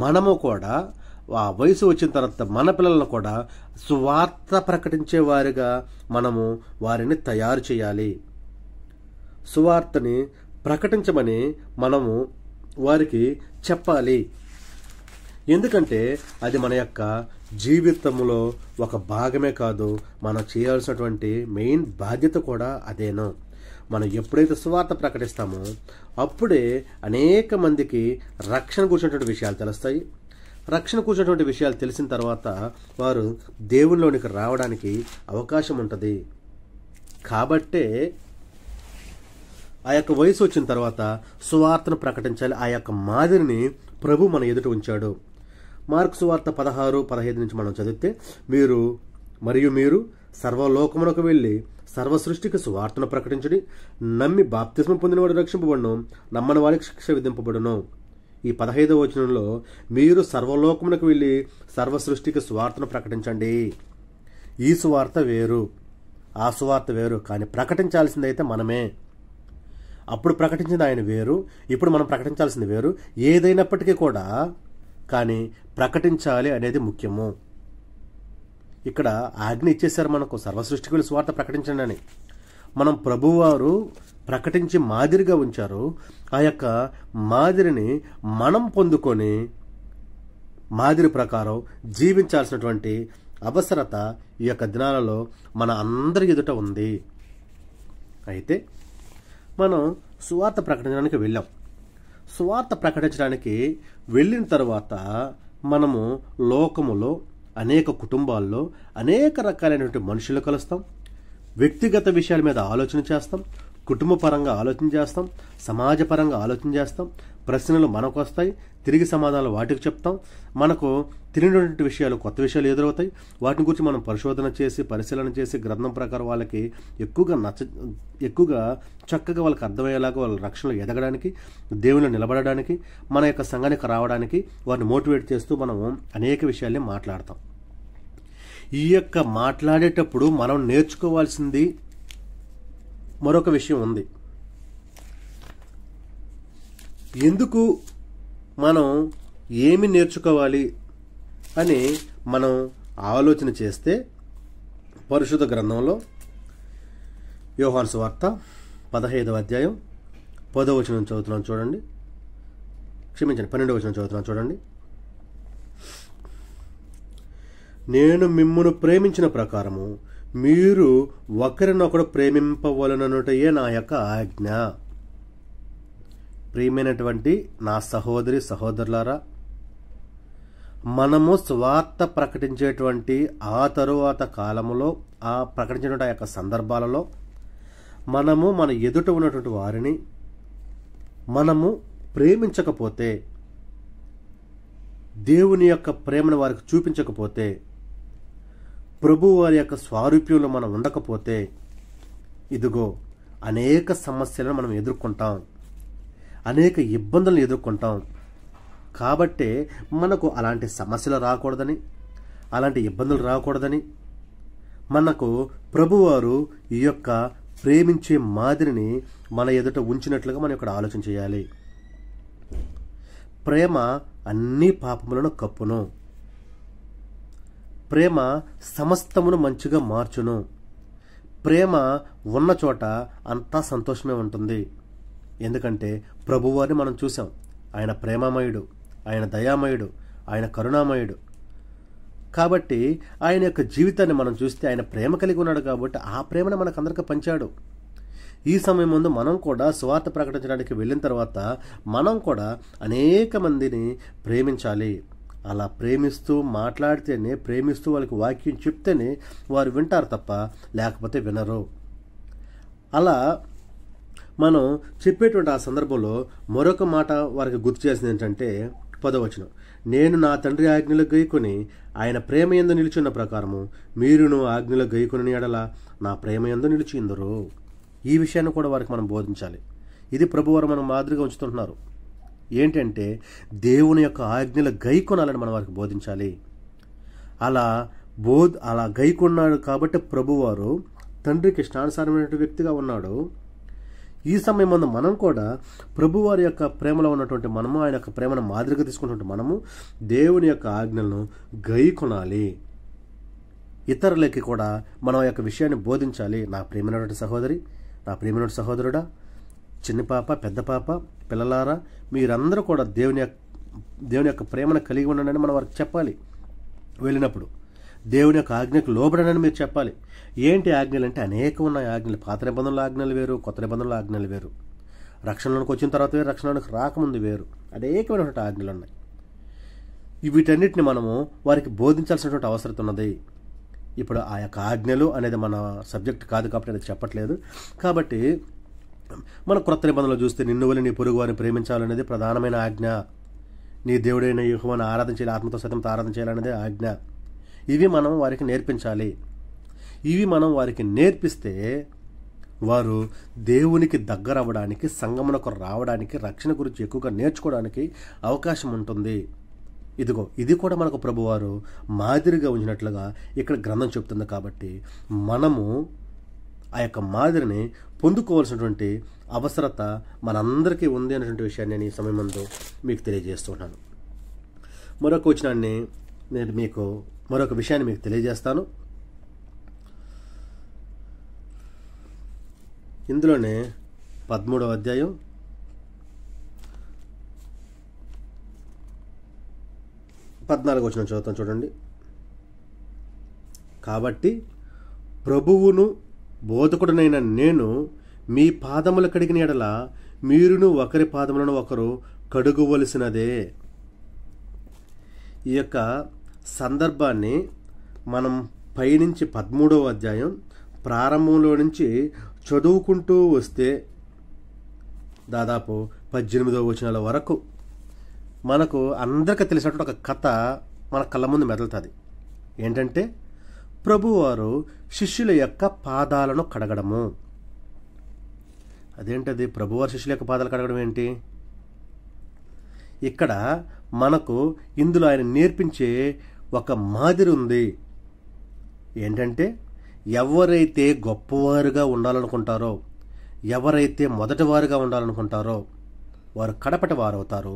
మనము కూడా ఆ వయసు వచ్చిన తర్వాత మన పిల్లలను కూడా సువార్త ప్రకటించే వారిగా మనము వారిని తయారు చేయాలి. సువార్తని ప్రకటించమని మనము వారికి చెప్పాలి. ఎందుకంటే అది మన యొక్క జీవితంలో ఒక భాగమే కాదు, మనం చేయాల్సినటువంటి మెయిన్ బాధ్యత కూడా అదేను. మనం ఎప్పుడైతే సువార్త ప్రకటిస్తామో అప్పుడే అనేక మందికి రక్షణ కూర్చున్నటువంటి విషయాలు తెలుస్తాయి. రక్షణ కూర్చున్నటువంటి విషయాలు తెలిసిన తర్వాత వారు దేవునిలోనికి రావడానికి అవకాశం ఉంటుంది. కాబట్టే ఆ యొక్క వయసు వచ్చిన తర్వాత సువార్తను ప్రకటించాలి. ఆ యొక్క మాదిరిని ప్రభు మన ఎదుట ఉంచాడు. మార్కు సువార్త 16-15 నుంచి మనం చదివితే, మీరు సర్వలోకమునకు వెళ్ళి సర్వ సృష్టికి సువార్తను ప్రకటించుడి, నమ్మి బాప్తిస్మం పొందినవాడు రక్షింపబడును, నమ్మని వారికి శిక్ష విధింపబడును. ఈ 15వ వచనంలో మీరు సర్వలోకమునకు వెళ్ళి సర్వ సృష్టికి సువార్తను ప్రకటించండి. ఈ సువార్త వేరు, ఆ సువార్త వేరు. కానీ ప్రకటించాల్సిందైతే మనమే. అప్పుడు ప్రకటించింది ఆయన వేరు, ఇప్పుడు మనం ప్రకటించాల్సింది వేరు. ఏదైనప్పటికీ కూడా కానీ ప్రకటించాలి అనేది ముఖ్యము. ఇక్కడ ఆజ్ఞ ఇచ్చేశారు మనకు, సర్వసృష్టికి వెళ్ళి సువార్త ప్రకటించండి అని. మనం ప్రభువారు ప్రకటించి మాదిరిగా ఉంచారు. ఆ యొక్క మాదిరిని మనం పొందుకొని మాదిరి ప్రకారం జీవించాల్సినటువంటి అవసరత ఈ యొక్క దినాలలో మన అందరి ఎదుట ఉంది. అయితే మనం సువార్త ప్రకటించడానికి వెళ్ళాం. సువార్త ప్రకటించడానికి వెళ్ళిన తర్వాత మనము లోకములో అనేక కుటుంబాల్లో అనేక రకాలైనటువంటి మనుషులు కలుస్తాం. వ్యక్తిగత విషయాల మీద ఆలోచన చేస్తాం, కుటుంబ పరంగా ఆలోచన చేస్తాం, సమాజపరంగా ఆలోచన చేస్తాం. ప్రశ్నలు మనకు వస్తాయి, తిరిగి సమాధానాలు వాటికి చెప్తాం. మనకు తెలియనటువంటి విషయాలు, కొత్త విషయాలు ఎదురవుతాయి. వాటిని గురించి మనం పరిశోధన చేసి, పరిశీలన చేసి, గ్రంథం ప్రకారం వాళ్ళకి ఎక్కువగా చక్కగా వాళ్ళకి అర్థమయ్యేలాగా వాళ్ళ రక్షణలో ఎదగడానికి, దేవునిలో నిలబడడానికి, మన యొక్క సంఘానికి రావడానికి వారిని మోటివేట్ చేస్తూ మనం అనేక విషయాల్ని మాట్లాడతాం. ఈ యొక్క మాట్లాడేటప్పుడు మనం నేర్చుకోవాల్సింది మరొక విషయం ఉంది. ఎందుకు మనం ఏమి నేర్చుకోవాలి అని మనం ఆలోచన చేస్తే, పరిశుద్ధ గ్రంథంలో యోహాను సువార్త 15వ అధ్యాయం 10వ వచనం చదువుతున్నాను చూడండి. క్షమించండి, 12వ వచనం చదువుతున్నాను చూడండి. నేను మిమ్మును ప్రేమించిన ప్రకారము మీరు ఒకరినొకడు ప్రేమింపవలననుటయే నా యొక్క ఆజ్ఞ. ప్రియమైనటువంటి నా సహోదరి సహోదరులారా, మనము స్వార్థ ప్రకటించేటువంటి ఆ తరువాత కాలంలో, ఆ ప్రకటించినటువంటి ఆ యొక్క సందర్భాలలో మనము మన ఎదుట ఉన్నటువంటి వారిని మనము ప్రేమించకపోతే, దేవుని యొక్క ప్రేమను వారికి చూపించకపోతే, ప్రభు వారి యొక్క స్వారూప్యంలో మనం ఉండకపోతే, ఇదిగో అనేక సమస్యలను మనం ఎదుర్కొంటాం, అనేక ఇబ్బందులను ఎదుర్కొంటాం. కాబట్టే మనకు అలాంటి సమస్యలు రాకూడదని, అలాంటి ఇబ్బందులు రాకూడదని మనకు ప్రభువారు ఈ యొక్క ప్రేమించే మాదిరిని మన ఎదుట ఉంచినట్లుగా మనం ఇక్కడ ఆలోచన చేయాలి. ప్రేమ అన్ని పాపములను కప్పును, ప్రేమ సమస్తమును మంచిగా మార్చును, ప్రేమ ఉన్న చోట అంతా సంతోషమే ఉంటుంది. ఎందుకంటే ప్రభువారిని మనం చూసాం. ఆయన ప్రేమమయుడు, ఆయన దయామయుడు, ఆయన కరుణామయుడు. కాబట్టి ఆయన యొక్క జీవితాన్ని మనం చూస్తే ఆయన ప్రేమ కలిగి ఉన్నాడు. కాబట్టి ఆ ప్రేమను మనకందరికీ పంచాడు. ఈ సమయం ముందు మనం కూడా సువార్త ప్రకటించడానికి వెళ్ళిన తర్వాత మనం కూడా అనేక మందిని ప్రేమించాలి. అలా ప్రేమిస్తూ మాట్లాడితేనే, ప్రేమిస్తూ వాళ్ళకి వాక్యం చెప్తేనే వారు వింటారు తప్ప లేకపోతే వినరు. అలా మనం చెప్పేటువంటి ఆ సందర్భంలో మరొక మాట వారికి గుర్తు చేసింది ఏంటంటే 10వ వచనం, నేను నా తండ్రి ఆజ్ఞలు గైకొని ఆయన ప్రేమ యందు నిలిచున్న ప్రకారము మీరును ఆజ్ఞలు గైకొని ఎడల నా ప్రేమ యందు నిలిచిందరు. ఈ విషయాన్ని కూడా వారికి మనం బోధించాలి. ఇది ప్రభువారు మనం మాదిరిగా ఉంచుతుంటున్నారు. ఏంటంటే దేవుని యొక్క ఆజ్ఞలు గైకొనాలని మనం వారికి బోధించాలి. అలా గైకొన్నాడు కాబట్టి ప్రభువారు తండ్రికి ఇష్టానుసారమైన వ్యక్తిగా ఉన్నాడు. ఈ సమయం ముందు మనం కూడా ప్రభువారి యొక్క ప్రేమలో ఉన్నటువంటి మనము, ఆయన యొక్క ప్రేమను మాదిరిగా తీసుకున్నటువంటి మనము దేవుని యొక్క ఆజ్ఞలను గైకొనాలి. ఇతరులకి కూడా మనం యొక్క విషయాన్ని బోధించాలి. నా ప్రియమైనటువంటి సహోదరి, నా ప్రియమైనటువంటి సహోదరుడా, చిన్న పాప, పెద్ద పాప, పిల్లలారా, మీరందరూ కూడా దేవుని యొక్క ప్రేమను కలిగి ఉండండి మనం వారికి చెప్పాలి. వెళ్ళినప్పుడు దేవుని యొక్క ఆజ్ఞకు లోబడనని మీరు చెప్పాలి. ఏంటి ఆజ్ఞలు అంటే అనేక ఉన్నాయి ఆజ్ఞలు. పాత నిబంధనల ఆజ్ఞలు వేరు, కొత్త నిబంధనల ఆజ్ఞలు వేరు. రక్షణలోకి వచ్చిన తర్వాత వేరు, రక్షణలోకి రాకముందు వేరు. అనేకమైనటువంటి ఆజ్ఞలు ఉన్నాయి. వీటన్నిటిని మనము వారికి బోధించాల్సినటువంటి అవసరం ఉన్నది. ఇప్పుడు ఆ యొక్క ఆజ్ఞలు అనేది మన సబ్జెక్ట్ కాదు కాబట్టి అది చెప్పట్లేదు. కాబట్టి మన క్రొత్త నిబంధనలు చూస్తే నిన్ను వలె నీ పొరుగు వారిని ప్రేమించాలనేది ప్రధానమైన ఆజ్ఞ. నీ దేవుడైన యెహోవాను ఆరాధించాలి, ఆత్మతో సతంతో ఆరాధన చేయాలనేది ఆజ్ఞ. ఇవి మనం వారికి నేర్పించాలి. ఇవి మనం వారికి నేర్పిస్తే వారు దేవునికి దగ్గర అవ్వడానికి, సంగమునకు రావడానికి, రక్షణ గురించి ఎక్కువగా నేర్చుకోవడానికి అవకాశం ఉంటుంది. ఇదిగో ఇది కూడా మనకు ప్రభువారు మాదిరిగా ఉంచినట్లుగా ఇక్కడ గ్రంథం చెప్తుంది. కాబట్టి మనము ఆ యొక్క మాదిరిని పొందుకోవాల్సినటువంటి అవసరత మనందరికీ ఉంది అనేటువంటి విషయాన్ని నేను ఈ సమయం ముందు మీకు తెలియజేస్తున్నాను. మరొక వచనాన్ని నేను మీకు మరొక విషయాన్ని మీకు తెలియజేస్తాను. ఇందులోనే 13వ అధ్యాయం 14వ వచనం చదువుతాను చూడండి. కాబట్టి ప్రభువును బోధకుడునైన నేను మీ పాదముల కడిగిన ఎడల మీరును ఒకరి పాదములను ఒకరు కడుగువలసినదే. ఈ యొక్క సందర్భాన్ని మనం పైనుంచి 13వ అధ్యాయం ప్రారంభంలో నుంచి చదువుకుంటూ వస్తే దాదాపు 18వ వచనాల వరకు మనకు అందరికీ తెలిసినటువంటి ఒక కథ మన కళ్ళ ముందు మెదలుతుంది. ఏంటంటే ప్రభువారు శిష్యుల యొక్క పాదాలను కడగడము. అదేంటది? ప్రభువారు శిష్యుల యొక్క పాదాలు కడగడం ఏంటి? ఇక్కడ మనకు ఇందులో ఆయన నేర్పించే ఒక మాదిరి ఉంది. ఏంటంటే ఎవరైతే గొప్పవారుగా ఉండాలనుకుంటారో, ఎవరైతే మొదటివారుగా ఉండాలనుకుంటారో వారు కడపటి వారు అవుతారు.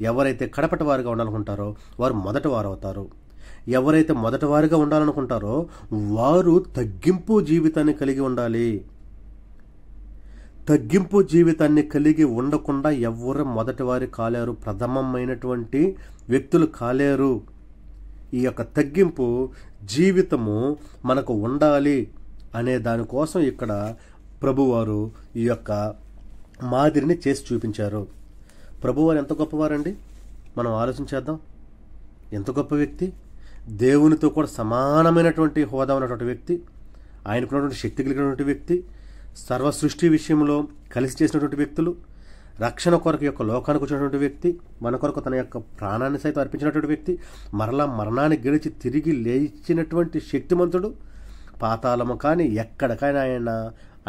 ఎవరైతే కడపటి వారుగా ఉండాలనుకుంటారో వారు మొదటి వారు అవుతారు. ఎవరైతే మొదటివారుగా ఉండాలనుకుంటారో వారు తగ్గింపు జీవితాన్ని కలిగి ఉండాలి. తగ్గింపు జీవితాన్ని కలిగి ఉండకుండా ఎవరు మొదటివారు కాలేరు, ప్రథమమైనటువంటి వ్యక్తులు కాలేరు. ఈ యొక్క తగ్గింపు జీవితము మనకు ఉండాలి అనే దానికోసం ఇక్కడ ప్రభువారు ఈ యొక్క మాదిరిని చేసి చూపించారు. ప్రభువారు ఎంత గొప్పవారండి, మనం ఆలోచించేద్దాం. ఎంత గొప్ప వ్యక్తి, దేవునితో కూడా సమానమైనటువంటి హోదా ఉన్నటువంటి వ్యక్తి, ఆయనకున్నటువంటి శక్తి కలిగినటువంటి వ్యక్తి, సర్వ సృష్టి విషయంలో కలిసి చేసినటువంటి వ్యక్తులు, రక్షణ కొరకు యొక్క లోకానికి వచ్చినటువంటి వ్యక్తి, మన కొరకు తన యొక్క ప్రాణాన్ని సైతం అర్పించినటువంటి వ్యక్తి, మరలా మరణాన్ని గెలిచి తిరిగి లేచినటువంటి శక్తిమంతుడు. పాతాళము కానీ ఎక్కడికైనా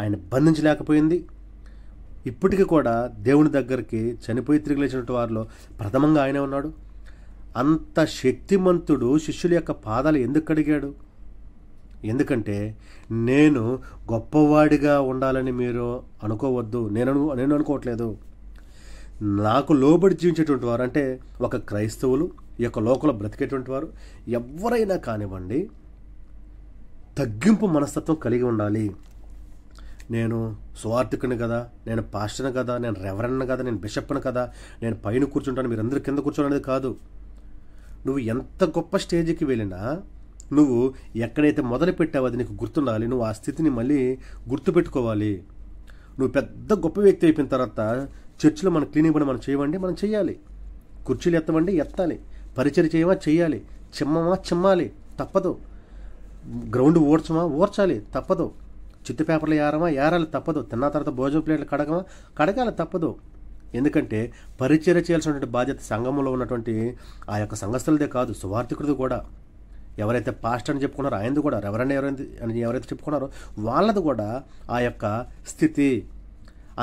ఆయన బంధించలేకపోయింది. ఇప్పటికీ కూడా దేవుని దగ్గరికి చనిపోయి తిరిగి లేచినటువంటి వారిలో ప్రథమంగా ఆయనే ఉన్నాడు. అంత శక్తిమంతుడు శిష్యుల యొక్క పాదాలు ఎందుకు కడిగాడు? ఎందుకంటే నేను గొప్పవాడిగా ఉండాలని మీరు అనుకోవద్దు, నేను అనుకోవట్లేదు. నాకు లోబడి జీవించేటువంటి వారు, అంటే ఒక క్రైస్తవులు, ఈ యొక్క లోకంలో బ్రతికేటువంటి వారు ఎవరైనా కానివ్వండి, తగ్గింపు మనస్తత్వం కలిగి ఉండాలి. నేను సువార్థికుని కదా, నేను పాస్టర్ని కదా, నేను రెవరెండ్ని కదా, నేను బిషప్ని కదా, నేను పైన కూర్చుంటాను, మీరు అందరూ కింద కూర్చోనేది కాదు. నువ్వు ఎంత గొప్ప స్టేజ్కి వెళ్ళినా నువ్వు ఎక్కడైతే మొదలు పెట్టావో అది నీకు గుర్తుండాలి. నువ్వు ఆ స్థితిని మళ్ళీ గుర్తుపెట్టుకోవాలి. నువ్వు పెద్ద గొప్ప వ్యక్తి అయిపోయిన తర్వాత చర్చిలో మన క్లీనింగ్ పని మనం చేయమండి, మనం చేయాలి. కుర్చీలు ఎత్తమండి, ఎత్తాలి. పరిచయం చేయమా, చేయాలి. చిమ్మమా, చిమ్మాలి, తప్పదు. గ్రౌండ్ ఓర్చాలి, తప్పదు. చిట్టు పేపర్లు ఏరాలి, తప్పదు. తిన్న తర్వాత భోజనం ప్లేట్లు కడగాలి, తప్పదు. ఎందుకంటే పరిచర్య చేయాల్సినటువంటి బాధ్యత సంఘంలో ఉన్నటువంటి ఆ యొక్క సంఘస్థులదే కాదు, సువార్థికుడిది కూడా. ఎవరైతే పాస్టర్ అని చెప్పుకున్నారో ఆయనది కూడా, రెవరెండ్ ఎవరైతే చెప్పుకున్నారో వాళ్ళది కూడా ఆ యొక్క స్థితి.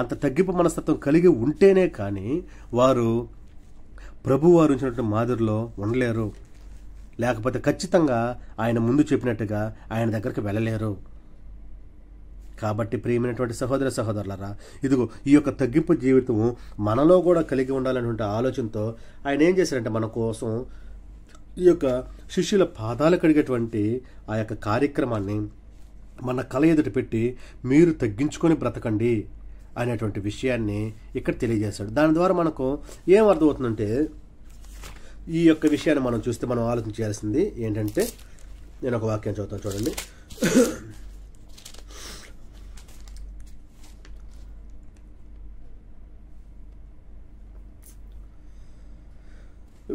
అంత తగ్గింపు మనస్తత్వం కలిగి ఉంటేనే కానీ వారు ప్రభువారు ఉంచినటువంటి మాదిరిలో ఉండలేరు. లేకపోతే ఖచ్చితంగా ఆయన ముందు చెప్పినట్టుగా ఆయన దగ్గరికి వెళ్ళలేరు. కాబట్టి ప్రియమైనటువంటి సహోదర సహోదరులారా, ఇదిగో ఈ యొక్క తగ్గింపు జీవితం మనలో కూడా కలిగి ఉండాలనేటువంటి ఆలోచనతో ఆయన ఏం చేశారంటే మన కోసం ఈ యొక్క శిష్యుల పాదాలు కడిగేటువంటి ఆ యొక్క కార్యక్రమాన్ని మన కళ ఎదుట పెట్టి మీరు తగ్గించుకొని బ్రతకండి అనేటువంటి విషయాన్ని ఇక్కడ తెలియజేశాడు. దాని ద్వారా మనకు ఏం అర్థమవుతుందంటే, ఈ యొక్క విషయాన్ని మనం చూస్తే మనం ఆలోచించాల్సింది ఏంటంటే, నేను ఒక వాక్యం చదువుతాను చూడండి.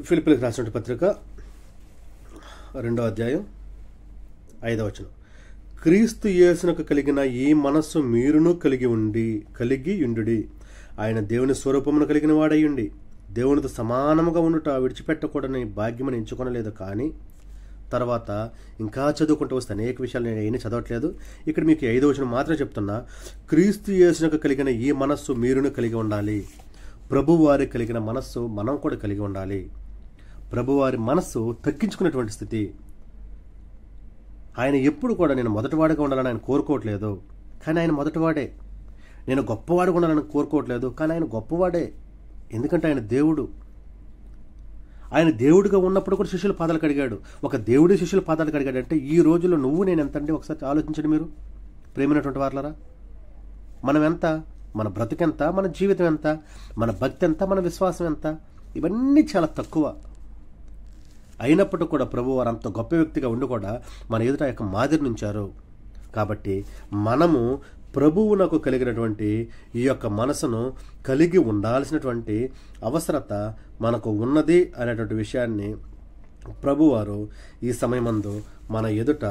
ఫిలిప్పీలకు రాసినటువంటి పత్రిక 2వ అధ్యాయం 5వ వచనం. క్రీస్తు యేసునకు కలిగిన ఈ మనస్సు మీరును కలిగి ఉండుడి. ఆయన దేవుని స్వరూపమును కలిగిన వాడయ్యుండి దేవునితో సమానముగా ఉండుట విడిచిపెట్టకూడని భాగ్యమని ఎంచుకొనలేదు. కానీ తర్వాత ఇంకా చదువుకుంటూ వస్తే అనేక విషయాలు నేను ఏమీ చదవట్లేదు. ఇక్కడ మీకు 5వ వచనం మాత్రం చెప్తున్నా. క్రీస్తు యేసునకు కలిగిన ఈ మనస్సు మీరును కలిగి ఉండాలి. ప్రభువారి కలిగిన మనస్సు మనం కూడా కలిగి ఉండాలి. ప్రభువారి మనస్సు తగ్గించుకునేటువంటి స్థితి. ఆయన ఎప్పుడు కూడా నేను మొదటివాడిగా ఉండాలని ఆయన కోరుకోవట్లేదు, కానీ ఆయన మొదటివాడే. నేను గొప్పవాడిగా ఉండాలని కోరుకోవట్లేదు, కానీ ఆయన గొప్పవాడే. ఎందుకంటే ఆయన దేవుడు. ఆయన దేవుడిగా ఉన్నప్పుడు కూడా శిష్యుల పాదాలు కడిగాడు. ఒక దేవుడి శిష్యుల పాదాలు కడిగాడు అంటే ఈ రోజుల్లో నువ్వు నేను ఎంత అంటే ఒకసారి ఆలోచించండి మీరు, ప్రేమైనటువంటి వారులారా. మనం ఎంత, మన బ్రతుకెంత, మన జీవితం ఎంత, మన భక్తి ఎంత, మన విశ్వాసం ఎంత, ఇవన్నీ చాలా తక్కువ. అయినప్పటికీ కూడా ప్రభు వారు అంత గొప్ప వ్యక్తిగా ఉండి కూడా మన ఎదుట యొక్క మాదిరి నుంచారు. కాబట్టి మనము ప్రభువునకు కలిగినటువంటి ఈ యొక్క మనసును కలిగి ఉండాల్సినటువంటి అవసరత మనకు ఉన్నది అనేటువంటి విషయాన్ని ప్రభువారు ఈ సమయమందు మన ఎదుట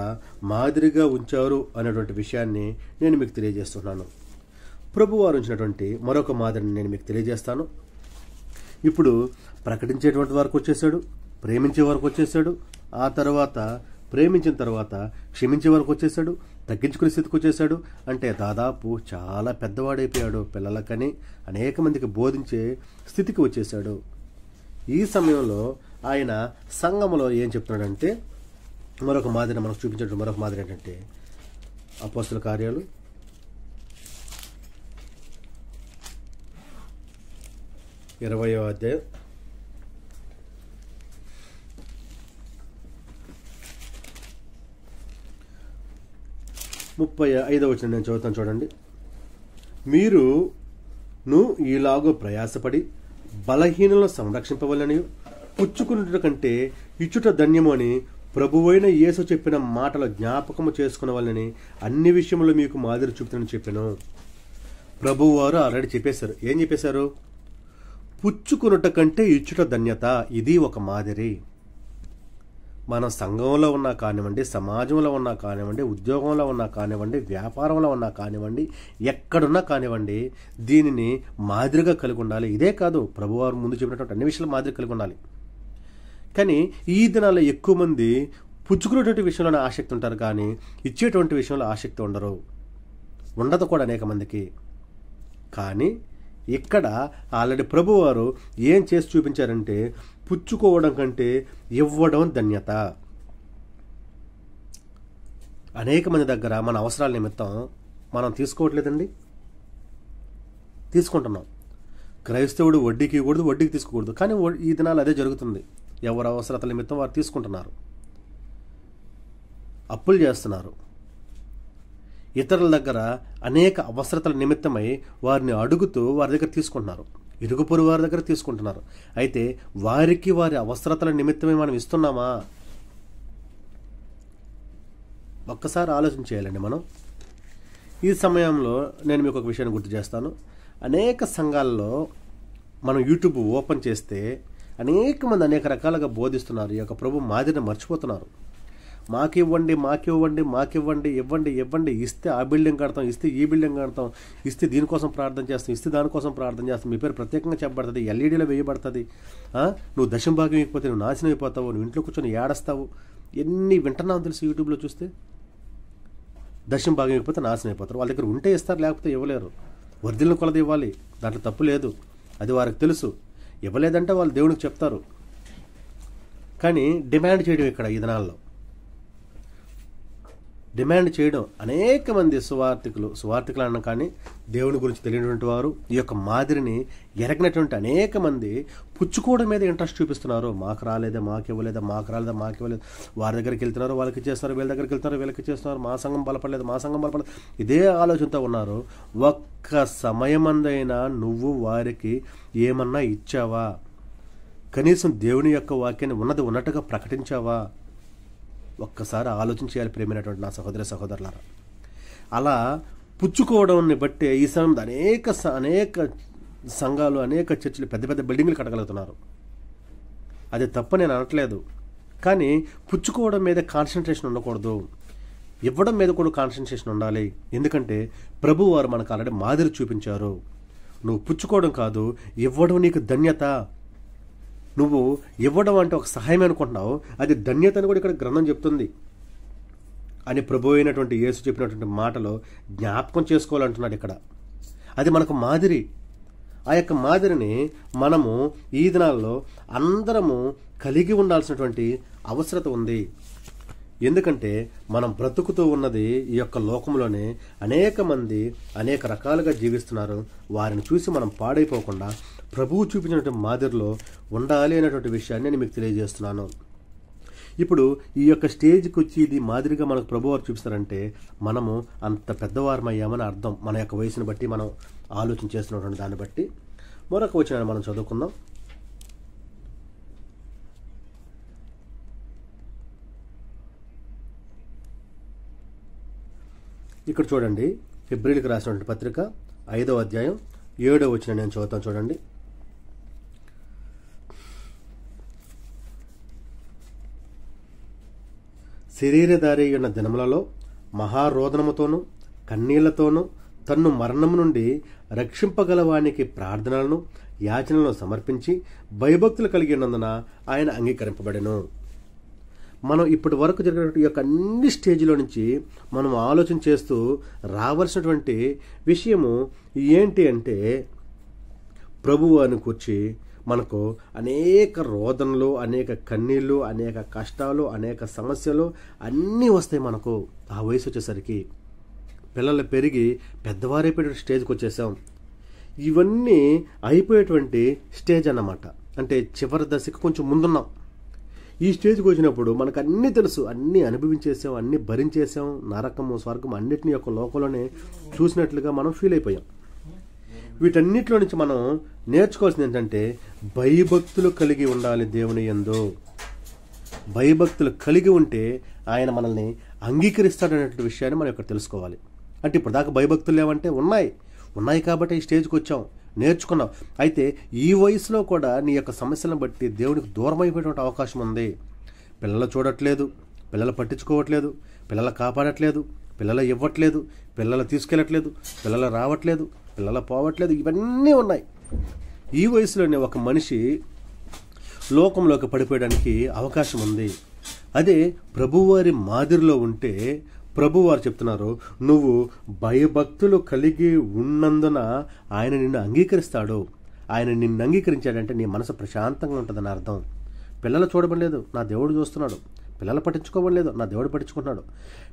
మాదిరిగా ఉంచారు అనేటువంటి విషయాన్ని నేను మీకు తెలియజేస్తున్నాను. ప్రభువారు ఉంచినటువంటి మరొక మాదిరిని నేను మీకు తెలియజేస్తాను. ఇప్పుడు ప్రకటించేటువంటి వరకు వచ్చేసాడు, ప్రేమించే వరకు వచ్చేసాడు, ఆ తర్వాత ప్రేమించిన తర్వాత క్షమించే వరకు వచ్చేసాడు, తగ్గించుకునే స్థితికి వచ్చేసాడు. అంటే దాదాపు చాలా పెద్దవాడైపోయాడు. పిల్లలకని అనేక మందికి బోధించే స్థితికి వచ్చేసాడు. ఈ సమయంలో ఆయన సంఘములో ఏం చెప్తున్నాడంటే, మరొక మాదిరి మనకు చూపించే మరొక మాదిరి ఏంటంటే అపోస్తల కార్యాలు 20వ అధ్యాయం 35వ వచనం నేను చదువుతాను చూడండి. మీరును ఈలాగో ప్రయాసపడి బలహీనులను సంరక్షింపవలనని పుచ్చుకున్నట కంటే ఇచ్చుట ధన్యము అని ప్రభువైన యేసు చెప్పిన మాటలు జ్ఞాపకము చేసుకున్న వాళ్ళని అన్ని విషయంలో మీకు మాదిరి చూపుతానని చెప్పాను. ప్రభువు వారు ఆల్రెడీ చెప్పేశారు. ఏం చెప్పేశారు? పుచ్చుకునుట కంటే ఇచ్చుట ధన్యత. ఇది ఒక మాదిరి. మన సంఘంలో ఉన్నా కానివ్వండి, సమాజంలో ఉన్నా కానివ్వండి, ఉద్యోగంలో ఉన్నా కానివ్వండి, వ్యాపారంలో ఉన్నా కానివ్వండి, ఎక్కడున్నా కానివ్వండి, దీనిని మాదిరిగా కలిగి ఉండాలి. ఇదే కాదు, ప్రభువారు ముందు చెప్పినటువంటి అన్ని విషయాలు మాదిరి కలిగి ఉండాలి. కానీ ఈ దినాల్లో ఎక్కువ మంది పుచ్చుకునేటువంటి విషయంలోనే ఆసక్తి ఉంటారు, కానీ ఇచ్చేటువంటి విషయంలో ఆసక్తి ఉండదు కూడా అనేక మందికి. కానీ ఇక్కడ ఆల్రెడీ ప్రభువారు ఏం చేసి చూపించారంటే, పుచ్చుకోవడం కంటే ఇవ్వడం ధన్యత. అనేక మంది దగ్గర మన అవసరాల నిమిత్తం మనం తీసుకోవట్లేదండి, తీసుకుంటున్నాం. క్రైస్తవుడు వడ్డీకి ఇవ్వకూడదు, వడ్డీకి తీసుకోకూడదు, కానీ ఈ దినాలు అదే జరుగుతుంది. ఎవరి అవసరతల నిమిత్తం వారు తీసుకుంటున్నారు, అప్పులు చేస్తున్నారు. ఇతరుల దగ్గర అనేక అవసరతల నిమిత్తమై వారిని అడుగుతూ వారి దగ్గర తీసుకుంటున్నారు, ఇరుగు పొరుగు వారి దగ్గర తీసుకుంటున్నారు. అయితే వారికి వారి అవసరతల నిమిత్తమే మనం ఇస్తున్నామా? ఒక్కసారి ఆలోచన చేయాలండి మనం. ఈ సమయంలో నేను మీకు ఒక విషయాన్ని గుర్తు చేస్తాను. అనేక సంఘాల్లో మనం యూట్యూబ్ ఓపెన్ చేస్తే అనేక మంది అనేక రకాలుగా బోధిస్తున్నారు. ఈ యొక్క ప్రభు మాదిరిని మర్చిపోతున్నారు. మాకివ్వండి, మాకివ్వండి, మాకివ్వండి, ఇవ్వండి, ఇవ్వండి, ఇస్తే ఆ బిల్డింగ్ కడతాం, ఇస్తే ఈ బిల్డింగ్ కడతాం, ఇస్తే దీనికోసం ప్రార్థన చేస్తాం, ఇస్తే దానికోసం ప్రార్థన చేస్తాం, మీ పేరు ప్రత్యేకంగా చెప్పబడుతుంది, ఎల్ఈడీలో వేయబడుతుంది, నువ్వు దశం భాగం ఇవ్వకపోతే నువ్వు నాశనం అయిపోతావు, నువ్వు ఇంట్లో కూర్చొని ఏడస్తావు. ఎన్ని వింటున్నావు తెలుసు యూట్యూబ్లో చూస్తే. దశం భాగం ఇవ్వకపోతే నాశనం అయిపోతారు. వాళ్ళ దగ్గర ఉంటే ఇస్తారు, లేకపోతే ఇవ్వలేరు. వర్ధిల్ని కొలది ఇవ్వాలి, దాంట్లో తప్పు లేదు, అది వారికి తెలుసు. ఇవ్వలేదంటే వాళ్ళు దేవునికి చెప్తారు. కానీ డిమాండ్ చేయడం ఇక్కడ ఈ దినాల్లో డిమాండ్ చేయడం. అనేక మంది సువార్థికులు అన్న కానీ దేవుని గురించి తెలియనటువంటి వారు, ఈ యొక్క మాదిరిని ఎరగినటువంటి అనేక మంది పుచ్చుకోవడం మీద ఇంట్రెస్ట్ చూపిస్తున్నారు. మాకు రాలేదా, మాకు ఇవ్వలేదా, మాకు రాలేదా, మాకు ఇవ్వలేదు. వారి దగ్గరికి వెళ్తున్నారు, వాళ్ళకి చేస్తున్నారు, వీళ్ళ దగ్గరికి వెళ్తున్నారు, వీళ్ళకి చేస్తున్నారు. మా సంఘం బలపడలేదు, మా సంఘం బలపడలేదు, ఇదే ఆలోచనతో ఉన్నారు. ఒక్క సమయమందైనా నువ్వు వారికి ఏమన్నా ఇచ్చావా? కనీసం దేవుని యొక్క వాక్యాన్ని ఉన్నది ఉన్నట్టుగా ప్రకటించావా? ఒక్కసారి ఆలోచన చేయాలి ప్రేమైనటువంటి నా సహోదరి సహోదరులారా. అలా పుచ్చుకోవడాన్ని బట్టి ఈ సమయంలో అనేక సంఘాలు, అనేక చర్చిలు పెద్ద పెద్ద బిల్డింగ్లు కట్టగలుగుతున్నారు. అది తప్ప నేను అనట్లేదు. కానీ పుచ్చుకోవడం మీద కాన్సన్ట్రేషన్ ఉండకూడదు, ఇవ్వడం మీద కూడా కాన్సన్ట్రేషన్ ఉండాలి. ఎందుకంటే ప్రభు వారు మనకు ఆల్రెడీ మాదిరి చూపించారు. నువ్వు పుచ్చుకోవడం కాదు, ఇవ్వడం నీకు ధన్యత. నువ్వు ఇవ్వడం అంటే ఒక సహాయం అనుకుంటున్నావు, అది ధన్యత అని కూడా ఇక్కడ గ్రంథం చెప్తుంది అని ప్రభు అయినటువంటి యేసు చెప్పినటువంటి మాటలో జ్ఞాపకం చేసుకోవాలంటున్నాడు ఇక్కడ. అది మనకు మాదిరి. ఆ యొక్క మాదిరిని మనము ఈ దినాల్లో అందరము కలిగి ఉండాల్సినటువంటి అవసరత ఉంది. ఎందుకంటే మనం బ్రతుకుతూ ఉన్నది ఈ యొక్క లోకంలోనే. అనేక మంది అనేక రకాలుగా జీవిస్తున్నారు. వారిని చూసి మనం పాడైపోకుండా ప్రభువు చూపించినటువంటి మాదిరిలో ఉండాలి అనేటువంటి విషయాన్ని నేను మీకు తెలియజేస్తున్నాను. ఇప్పుడు ఈ యొక్క స్టేజ్కి వచ్చి ఇది మాదిరిగా మనకు ప్రభువారు చూపిస్తారంటే మనము అంత పెద్దవారమయ్యామని అర్థం. మన యొక్క వయసును బట్టి మనం ఆలోచన చేస్తున్నటువంటి దాన్ని బట్టి మరొక వచనాన్ని మనం చదువుకుందాం. ఇక్కడ చూడండి, ఫిబ్రవరికి రాసినటువంటి పత్రిక 5వ అధ్యాయం 7వ వచనం నేను చదువుతాను చూడండి. శరీరధారి అయిన దినములలో మహారోదనముతోనూ కన్నీళ్లతోనూ తన్ను మరణము నుండి రక్షింపగలవానికి ప్రార్థనలను యాచనలను సమర్పించి భయభక్తులు కలిగి ఉన్నందున ఆయన అంగీకరింపబడెను. మనం ఇప్పటి వరకు జరిగినటువంటి ఈ యొక్క అన్ని స్టేజ్లో నుంచి మనం ఆలోచన చేస్తూ రావాల్సినటువంటి విషయము ఏంటి అంటే, ప్రభువు అని కూర్చి మనకు అనేక రోదనలు, అనేక కన్నీళ్ళు, అనేక కష్టాలు, అనేక సమస్యలు అన్నీ వస్తాయి మనకు. ఆ వయసు వచ్చేసరికి పిల్లలు పెరిగి పెద్దవారైపోయే స్టేజ్కి వచ్చేసాం. ఇవన్నీ అయిపోయేటువంటి స్టేజ్ అన్నమాట. అంటే చివరి దశకు కొంచెం ముందున్నాం. ఈ స్టేజ్కి వచ్చినప్పుడు మనకు అన్నీ తెలుసు, అన్నీ అనుభవించేసాం, అన్నీ భరించేసాం, నరకము స్వర్గం అన్నిటిని యొక్క లోకంలోనే చూసినట్లుగా మనం ఫీల్ అయిపోయాం. వీటన్నిటిలో నుంచి మనం నేర్చుకోవాల్సింది ఏంటంటే భయభక్తులు కలిగి ఉండాలి దేవుని యందు. భయభక్తులు కలిగి ఉంటే ఆయన మనల్ని అంగీకరిస్తాడనేటువంటి విషయాన్ని మనం ఇక్కడ తెలుసుకోవాలి. అంటే ఇప్పుడు దాకా భయభక్తులు లేవంటే ఉన్నాయి కాబట్టి ఈ స్టేజ్కి వచ్చాం, నేర్చుకున్నాం. అయితే ఈ వయసులో కూడా నీ యొక్క సమస్యలను బట్టి దేవునికి దూరం అయిపోయేటువంటి అవకాశం ఉంది. పిల్లలు చూడట్లేదు, పిల్లలు పట్టించుకోవట్లేదు, పిల్లలు కాపాడట్లేదు, పిల్లలు ఇవ్వట్లేదు, పిల్లలు తీసుకెళ్ళట్లేదు, పిల్లలు రావట్లేదు, పిల్లలు పోవట్లేదు, ఇవన్నీ ఉన్నాయి. ఈ వయసులోనే ఒక మనిషి లోకంలోకి పడిపోయడానికి అవకాశం ఉంది. అదే ప్రభువారి మాదిరిలో ఉంటే ప్రభువారు చెప్తున్నారు, నువ్వు భయభక్తులు కలిగి ఉన్నందున ఆయన నిన్ను అంగీకరిస్తాడు. ఆయన నిన్ను అంగీకరించాడంటే నీ మనసు ప్రశాంతంగా ఉంటుందని అర్థం. పిల్లలు చూడబడలేదు, నా దేవుడు చూస్తున్నాడు. పిల్లలు పట్టించుకోవట్లేదు, నా దేవుడు పట్టించుకుంటున్నాడు.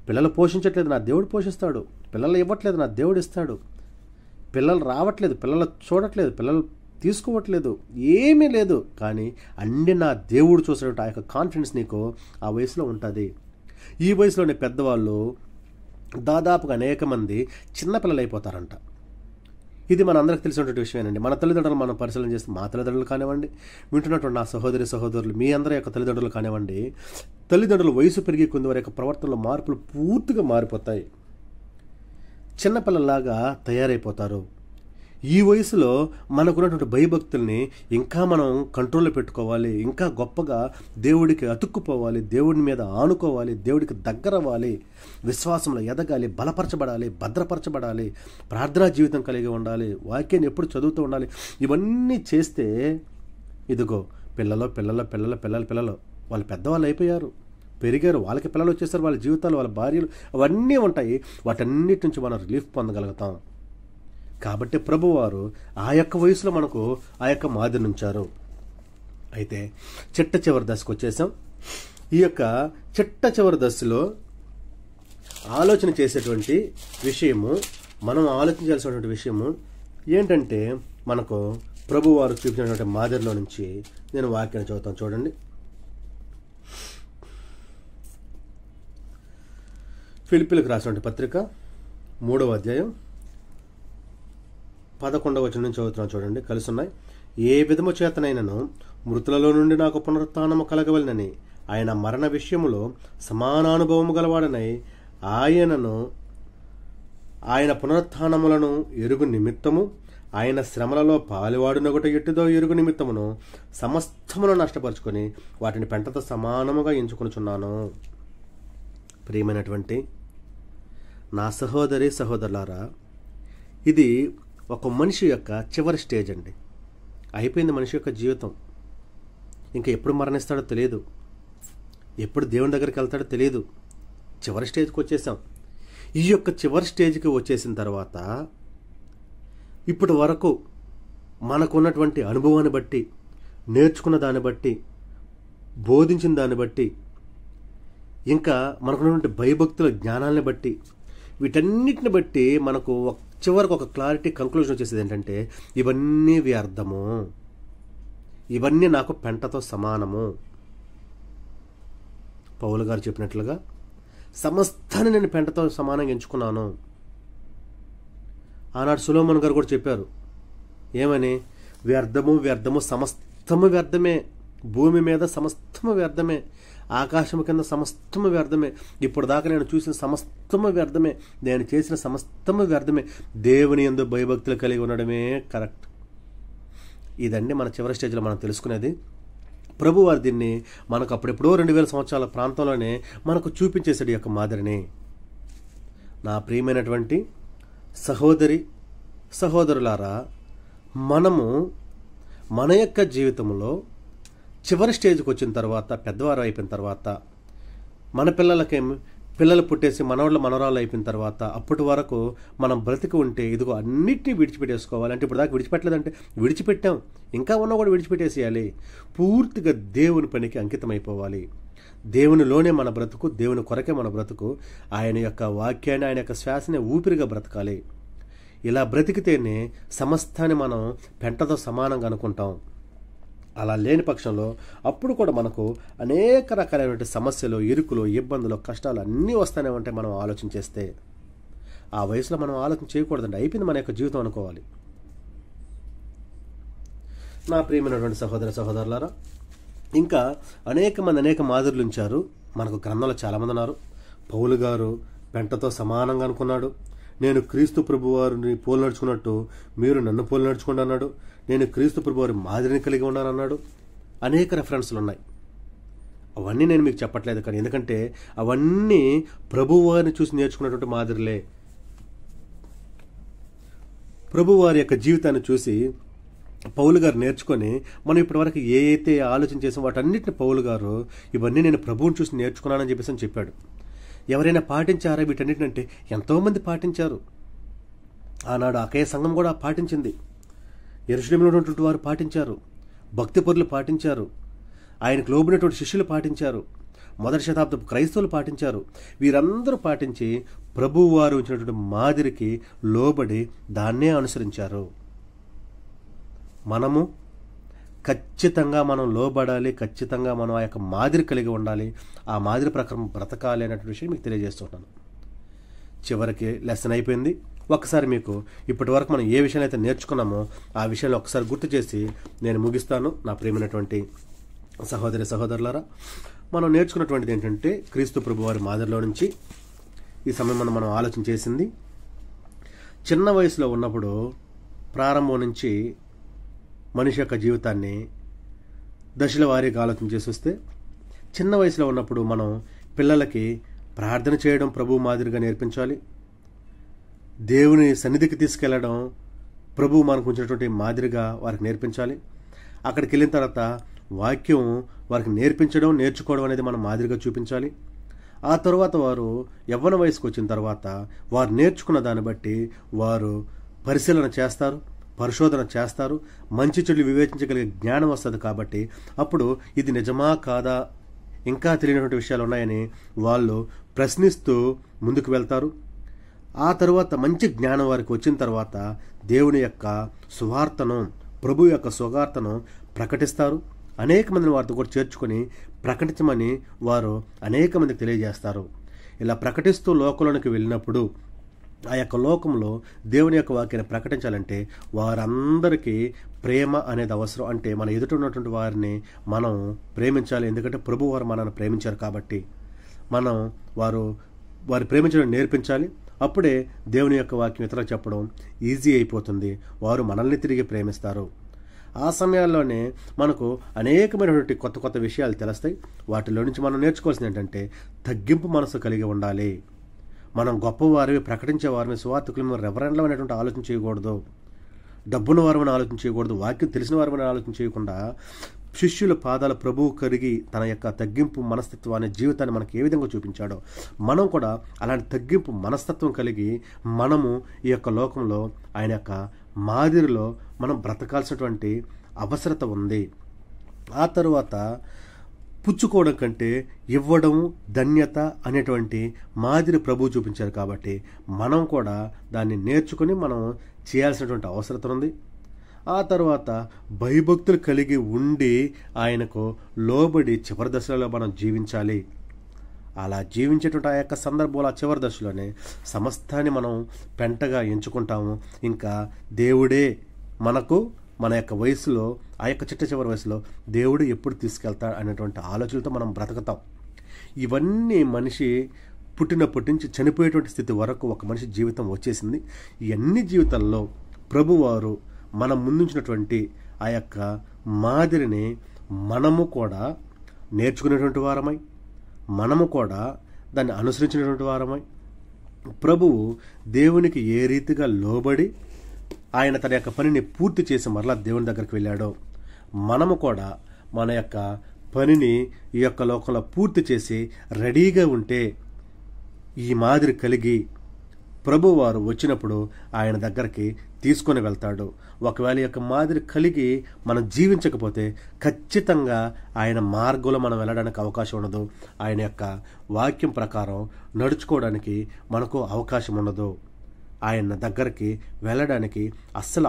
పిల్లలు పోషించట్లేదు, నా దేవుడు పోషిస్తాడు. పిల్లలు ఇవ్వట్లేదు, నా దేవుడు ఇస్తాడు. పిల్లలు రావట్లేదు, పిల్లలు చూడట్లేదు, పిల్లలు తీసుకోవట్లేదు, ఏమీ లేదు, కానీ అన్ని నా దేవుడు చూసినట్టు ఆ యొక్క కాన్ఫిడెన్స్ నీకు ఆ వయసులో ఉంటుంది. ఈ వయసులోనే పెద్దవాళ్ళు దాదాపుగా అనేక మంది చిన్నపిల్లలు అయిపోతారంట. ఇది మన అందరికి తెలిసినటువంటి విషయమేనండి. మన తల్లిదండ్రులు మనం పరిశీలన చేస్తే, మా తల్లిదండ్రులు కానివ్వండి, వింటున్నటువంటి నా సహోదరులు, మీ అందరి యొక్క తల్లిదండ్రులు కానివ్వండి, తల్లిదండ్రులు వయసు పెరిగే కొంది వారి యొక్క ప్రవర్తనలో మార్పులు పూర్తిగా మారిపోతాయి. చిన్నపిల్లలాగా తయారైపోతారు. ఈ వయసులో మనకున్నటువంటి భయభక్తుల్ని ఇంకా మనం కంట్రోల్లో పెట్టుకోవాలి, ఇంకా గొప్పగా దేవుడికి అతుక్కుపోవాలి, దేవుడి మీద ఆనుకోవాలి, దేవుడికి దగ్గర అవ్వాలి, విశ్వాసంలో ఎదగాలి, బలపరచబడాలి, భద్రపరచబడాలి, ప్రార్థనా జీవితం కలిగి ఉండాలి, వాక్యాన్ని ఎప్పుడు చదువుతూ ఉండాలి. ఇవన్నీ చేస్తే ఇదిగో పిల్లలు వాళ్ళు పెద్దవాళ్ళు అయిపోయారు, పెరిగారు, వాళ్ళకి పిల్లలు వచ్చేసారు, వాళ్ళ జీవితాలు, వాళ్ళ భార్యలు అవన్నీ ఉంటాయి. వాటన్నిటి నుంచి మనం రిలీఫ్ పొందగలుగుతాం. కాబట్టి ప్రభువారు ఆ యొక్క వయసులో మనకు ఆ యొక్క మాదిరి ఉంచారు. అయితే చిట్ట చివరి దశకు వచ్చేసాం. ఈ యొక్క చిట్ట చివరి దశలో ఆలోచన చేసేటువంటి విషయము, మనం ఆలోచించాల్సినటువంటి విషయము ఏంటంటే, మనకు ప్రభువారు చూపించినటువంటి మాదిరిలో నుంచి నేను వాక్యాన్ని చదువుతాను, చూడండి. ఫిలిప్పీలకు రాసినటువంటి పత్రిక 3వ అధ్యాయం 11వ వచనం నుంచి చదువుతున్నాను, చూడండి. కలిసి ఉన్నాయి. ఏ విధము చేతనైనను మృతులలో నుండి నాకు పునరుత్థానము కలగవలనని ఆయన మరణ విషయములో సమానానుభవము గలవాడనై ఆయన పునరుత్థానములను ఎరుగు నిమిత్తము, ఆయన శ్రమలలో పాలువాడునొకట ఎట్టిదో ఎరుగు నిమిత్తమును సమస్తమును నష్టపరుచుకొని వాటిని పెంటతో సమానముగా ఎంచుకొనుచున్నాను. ప్రియమైనటువంటి నా సహోదరులారా, ఇది ఒక మనిషి యొక్క చివరి స్టేజ్ అండి. అయిపోయింది మనిషి యొక్క జీవితం. ఇంకా ఎప్పుడు మరణిస్తాడో తెలియదు, ఎప్పుడు దేవుని దగ్గరికి వెళ్తాడో తెలియదు. చివరి స్టేజ్కి వచ్చేసాం. ఈ యొక్క చివరి స్టేజ్కి వచ్చేసిన తర్వాత ఇప్పటి వరకు మనకున్నటువంటి అనుభవాన్ని బట్టి, నేర్చుకున్న దాన్ని బట్టి, బోధించిన దాన్ని బట్టి, ఇంకా మనకున్నటువంటి భయభక్తుల జ్ఞానాన్ని బట్టి, వీటన్నిటిని బట్టి మనకు చివరికి ఒక క్లారిటీ కంక్లూజన్ వచ్చేసేది ఏంటంటే, ఇవన్నీ వ్యర్థము, ఇవన్నీ నాకు పెంటతో సమానము. పౌలు గారు చెప్పినట్లుగా సమస్తాన్ని నేను పెంటతో సమానంగా ఎంచుకున్నాను. ఆనాడు సొలొమోను గారు కూడా చెప్పారు, ఏమని? వ్యర్థము సమస్తము వ్యర్థమే, భూమి మీద సమస్తము వ్యర్థమే, ఆకాశము కింద సమస్తము వ్యర్థమే, ఇప్పుడు దాకా నేను చూసిన సమస్తము వ్యర్థమే, నేను చేసిన సమస్తము వ్యర్థమే, దేవుని యందు భయభక్తులు కలిగి ఉండడమే కరెక్ట్. ఇదండి మన చివరి స్టేజ్లో మనం తెలుసుకునేది. ప్రభువారు దీన్ని మనకు అప్పుడెప్పుడో 2000 సంవత్సరాల ప్రాంతంలోనే మనకు చూపించేశాడు ఈ యొక్క మాదిరిని. నా ప్రియమైనటువంటి సహోదరులారా, మనము మన యొక్క జీవితంలో చివరి స్టేజ్కి వచ్చిన తర్వాత, పెద్దవారు అయిపోయిన తర్వాత, మన పిల్లలు పుట్టేసి మనవరాళ్ళు అయిపోయిన తర్వాత, అప్పటి వరకు మనం బ్రతికి ఉంటే ఇదిగో అన్నిటినీ విడిచిపెట్టేసుకోవాలి. అంటే ఇప్పుడు దాకా విడిచిపెట్టలేదంటే విడిచిపెట్టాం, ఇంకా ఉన్నా కూడా విడిచిపెట్టేసేయాలి. పూర్తిగా దేవుని పనికి అంకితం అయిపోవాలి. దేవునిలోనే మన బ్రతుకు, దేవుని కొరకే మన బ్రతుకు. ఆయన యొక్క వాక్యాన్ని, ఆయన యొక్క శ్వాసని ఊపిరిగా బ్రతకాలి. ఇలా బ్రతికితేనే సమస్తాన్ని మనం పెంటతో సమానంగా అనుకుంటాం. అలా లేని పక్షంలో అప్పుడు కూడా మనకు అనేక రకాలైన సమస్యలు, ఇరుకులు, ఇబ్బందులు, కష్టాలు అన్నీ వస్తూనే ఉంటాయి. మనం ఆలోచన చేస్తే ఆ వయసులో మనం ఆలోచన చేయకూడదండి. అయిపోయింది మన యొక్క జీవితం అనుకోవాలి. నా ప్రియమైనటువంటి సహోదరులారా, ఇంకా అనేక మాదిరులు ఉంచారు. మనకు గ్రంథంలో చాలామంది ఉన్నారు. పౌలు గారు పెంటతో సమానంగా అనుకున్నాడు. నేను క్రీస్తు ప్రభు వారిని పోలు నడుచుకున్నట్టు మీరు నన్ను పోలు నడుచుకోండి అన్నాడు. నేను క్రీస్తు ప్రభు వారి మాదిరిని కలిగి ఉన్నాను అన్నాడు. అనేక రెఫరెన్స్లు ఉన్నాయి. అవన్నీ నేను మీకు చెప్పట్లేదు, కానీ ఎందుకంటే అవన్నీ ప్రభువారిని చూసి నేర్చుకున్నటువంటి మాదిరిలే. ప్రభువారి యొక్క జీవితాన్ని చూసి పౌలు గారు నేర్చుకొని మనం ఇప్పటివరకు ఏ అయితే ఆలోచన చేసాం వాటన్నిటిని పౌలు గారు ఇవన్నీ నేను ప్రభువుని చూసి నేర్చుకున్నానని చెప్పేసి అని చెప్పాడు. ఎవరైనా పాటించారా వీటన్నిటినంటే ఎంతోమంది పాటించారు. ఆనాడు అకయ సంఘం కూడా పాటించింది. యెరూషలేములో ఉన్నటువంటి వారు పాటించారు. భక్తి పరులు పాటించారు. ఆయనకు లోబడినటువంటి శిష్యులు పాటించారు. మొదటి శతాబ్దపు క్రైస్తవులు పాటించారు. వీరందరూ పాటించి ప్రభువు వారు ఉంచినటువంటి మాదిరికి లోబడి దాన్నే అనుసరించారు. మనము ఖచ్చితంగా మనం లోబడాలి. ఖచ్చితంగా మనం ఆ యొక్క మాదిరి కలిగి ఉండాలి. ఆ మాదిరి ప్రకారం బ్రతకాలి అనేటువంటి విషయం మీకు తెలియజేస్తున్నాను. చివరికి లెసన్ అయిపోయింది. ఒక్కసారి మీకు ఇప్పటి వరకు మనం ఏ విషయాన్ని అయితే నేర్చుకున్నామో ఆ విషయాన్ని ఒకసారి గుర్తు చేసి నేను ముగిస్తాను. నా ప్రియమైనటువంటి సహోదరి సహోదరులారా, మనం నేర్చుకున్నటువంటిది ఏంటంటే క్రీస్తు ప్రభువారి మాదిరిలో నుంచి ఈ సమయం మనం ఆలోచన చేసింది. చిన్న వయసులో ఉన్నప్పుడు ప్రారంభం నుంచి మనిషి యొక్క జీవితాన్ని దశల వారీగా ఆలోచన చేసి వస్తే, చిన్న వయసులో ఉన్నప్పుడు మనం పిల్లలకి ప్రార్థన చేయడం ప్రభు మాదిరిగా నేర్పించాలి. దేవుని సన్నిధికి తీసుకెళ్లడం ప్రభు మనకు ఉంచినటువంటి మాదిరిగా వారికి నేర్పించాలి. అక్కడికి వెళ్ళిన తర్వాత వాక్యం వారికి నేర్పించడం నేర్చుకోవడం అనేది మనం మాదిరిగా చూపించాలి. ఆ తర్వాత వారు యవ్వన వయసుకు వచ్చిన తర్వాత వారు నేర్చుకున్న దాన్ని బట్టి వారు పరిశీలన చేస్తారు, పరిశోధన చేస్తారు. మంచి చెడులు వివేచించగలిగే జ్ఞానం వస్తుంది. కాబట్టి అప్పుడు ఇది నిజమా కాదా, ఇంకా తెలియనటువంటి విషయాలు ఉన్నాయని వాళ్ళు ప్రశ్నిస్తూ ముందుకు వెళ్తారు. ఆ తరువాత మంచి జ్ఞానం వారికి వచ్చిన తర్వాత దేవుని యొక్క సువార్తను, ప్రభు యొక్క సువార్తను ప్రకటిస్తారు. అనేక మందిని వారితో కూడా చేర్చుకొని ప్రకటించమని వారు అనేక మందికి తెలియజేస్తారు. ఇలా ప్రకటిస్తూ లోకంలోనికి వెళ్ళినప్పుడు ఆ యొక్క లోకంలో దేవుని యొక్క వాక్యాన్ని ప్రకటించాలంటే వారందరికీ ప్రేమ అనేది అవసరం. అంటే మన ఎదుట ఉన్నటువంటి వారిని మనం ప్రేమించాలి. ఎందుకంటే ప్రభు వారు మనల్ని ప్రేమించారు కాబట్టి మనం వారి ప్రేమించడం నేర్పించాలి. అప్పుడే దేవుని యొక్క వాక్యం ఇతరులకు చెప్పడం ఈజీ అయిపోతుంది. వారు మనల్ని తిరిగి ప్రేమిస్తారు. ఆ సమయాల్లోనే మనకు అనేకమైనటువంటి కొత్త విషయాలు తెలుస్తాయి. వాటిలో నుంచి మనం నేర్చుకోవాల్సింది ఏంటంటే తగ్గింపు మనసు కలిగి ఉండాలి. మనం గొప్పవారివి, ప్రకటించే వారిని, సువార్థకులు, రెవరెండ్లు అనేటువంటి ఆలోచన చేయకూడదు. డబ్బున్న వారమని ఆలోచన చేయకూడదు. వాక్యం తెలిసిన వారమని ఆలోచన చేయకుండా శిష్యుల పాదాల ప్రభువు కరిగి తన యొక్క తగ్గింపు మనస్తత్వాన్ని, జీవితాన్ని మనకి ఏ విధంగా చూపించాడో మనం కూడా అలాంటి తగ్గింపు మనస్తత్వం కలిగి మనము ఈ యొక్క లోకంలో ఆయన యొక్క మాదిరిలో మనం బ్రతకాల్సినటువంటి అవసరత ఉంది. ఆ తరువాత పుచ్చుకోవడం కంటే ఇవ్వడం ధన్యత అనేటువంటి మాదిరి ప్రభు చూపించారు. కాబట్టి మనం కూడా దాన్ని నేర్చుకుని మనం చేయాల్సినటువంటి అవసరం ఉంది. ఆ తర్వాత భయభక్తులు కలిగి ఉండి ఆయనకు లోబడి చివరి దశలో మనం జీవించాలి. అలా జీవించేటువంటి ఆ యొక్క సందర్భంలో ఆ చివరి దశలోనే సమస్తాన్ని మనం పెంటగా ఎంచుకుంటాము. ఇంకా దేవుడే మనకు మన యొక్క వయసులో, ఆ యొక్క చివరి వయసులో దేవుడు ఎప్పుడు తీసుకెళ్తాడు అనేటువంటి ఆలోచనలతో మనం బ్రతుకుతాం. ఇవన్నీ మనిషి పుట్టినప్పటి నుంచి చనిపోయేటువంటి స్థితి వరకు ఒక మనిషి జీవితం వచ్చేసింది. ఈ అన్ని జీవితాల్లో ప్రభువారు మనం ముందుంచినటువంటి ఆ యొక్క మాదిరిని మనము కూడా నేర్చుకునేటువంటి వారమై, మనము కూడా దాన్ని అనుసరించినటువంటి వారమై, ప్రభువు దేవునికి ఏ రీతిగా లోబడి ఆయన తన యొక్క పనిని పూర్తి చేసి మరలా దేవుని దగ్గరికి వెళ్ళాడో మనము కూడా మన యొక్క పనిని ఈ యొక్క లోకంలో పూర్తి చేసి రెడీగా ఉంటే ఈ మాదిరి కలిగి ప్రభువారు వచ్చినప్పుడు ఆయన దగ్గరికి తీసుకొని వెళ్తాడు. ఒకవేళ యొక్క మాదిరి కలిగి మనం జీవించకపోతే ఖచ్చితంగా ఆయన మార్గంలో మనం వెళ్ళడానికి అవకాశం ఉండదు. ఆయన యొక్క వాక్యం ప్రకారం నడుచుకోవడానికి మనకు అవకాశం ఉండదు. ఆయన దగ్గరికి వెళ్ళడానికి అస్సలు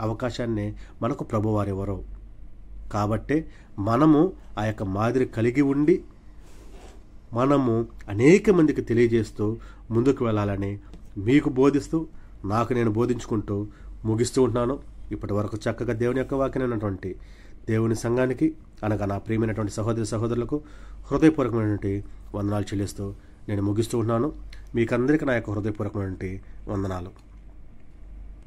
అవకాశాన్ని మనకు ప్రభువారు ఇవ్వరు. కాబట్టి మనము ఆ యొక్క మాదిరి కలిగి ఉండి మనము అనేక మందికి తెలియజేస్తూ ముందుకు వెళ్ళాలని మీకు బోధిస్తూ, నాకు నేను బోధించుకుంటూ ముగిస్తూ ఉంటున్నాను. ఇప్పటి వరకు చక్కగా దేవుని యొక్క వాక్యం అయినటువంటి దేవుని సంఘానికి అనగా నా ప్రియమైనటువంటి సహోదరి సహోదరులకు హృదయపూర్వకమైనటువంటి వందనాలు చెల్లిస్తూ నేను ముగిస్తూ ఉన్నాను. మీకందరికీ నా యొక్క హృదయపూర్వకమైనటువంటి వందనాలు.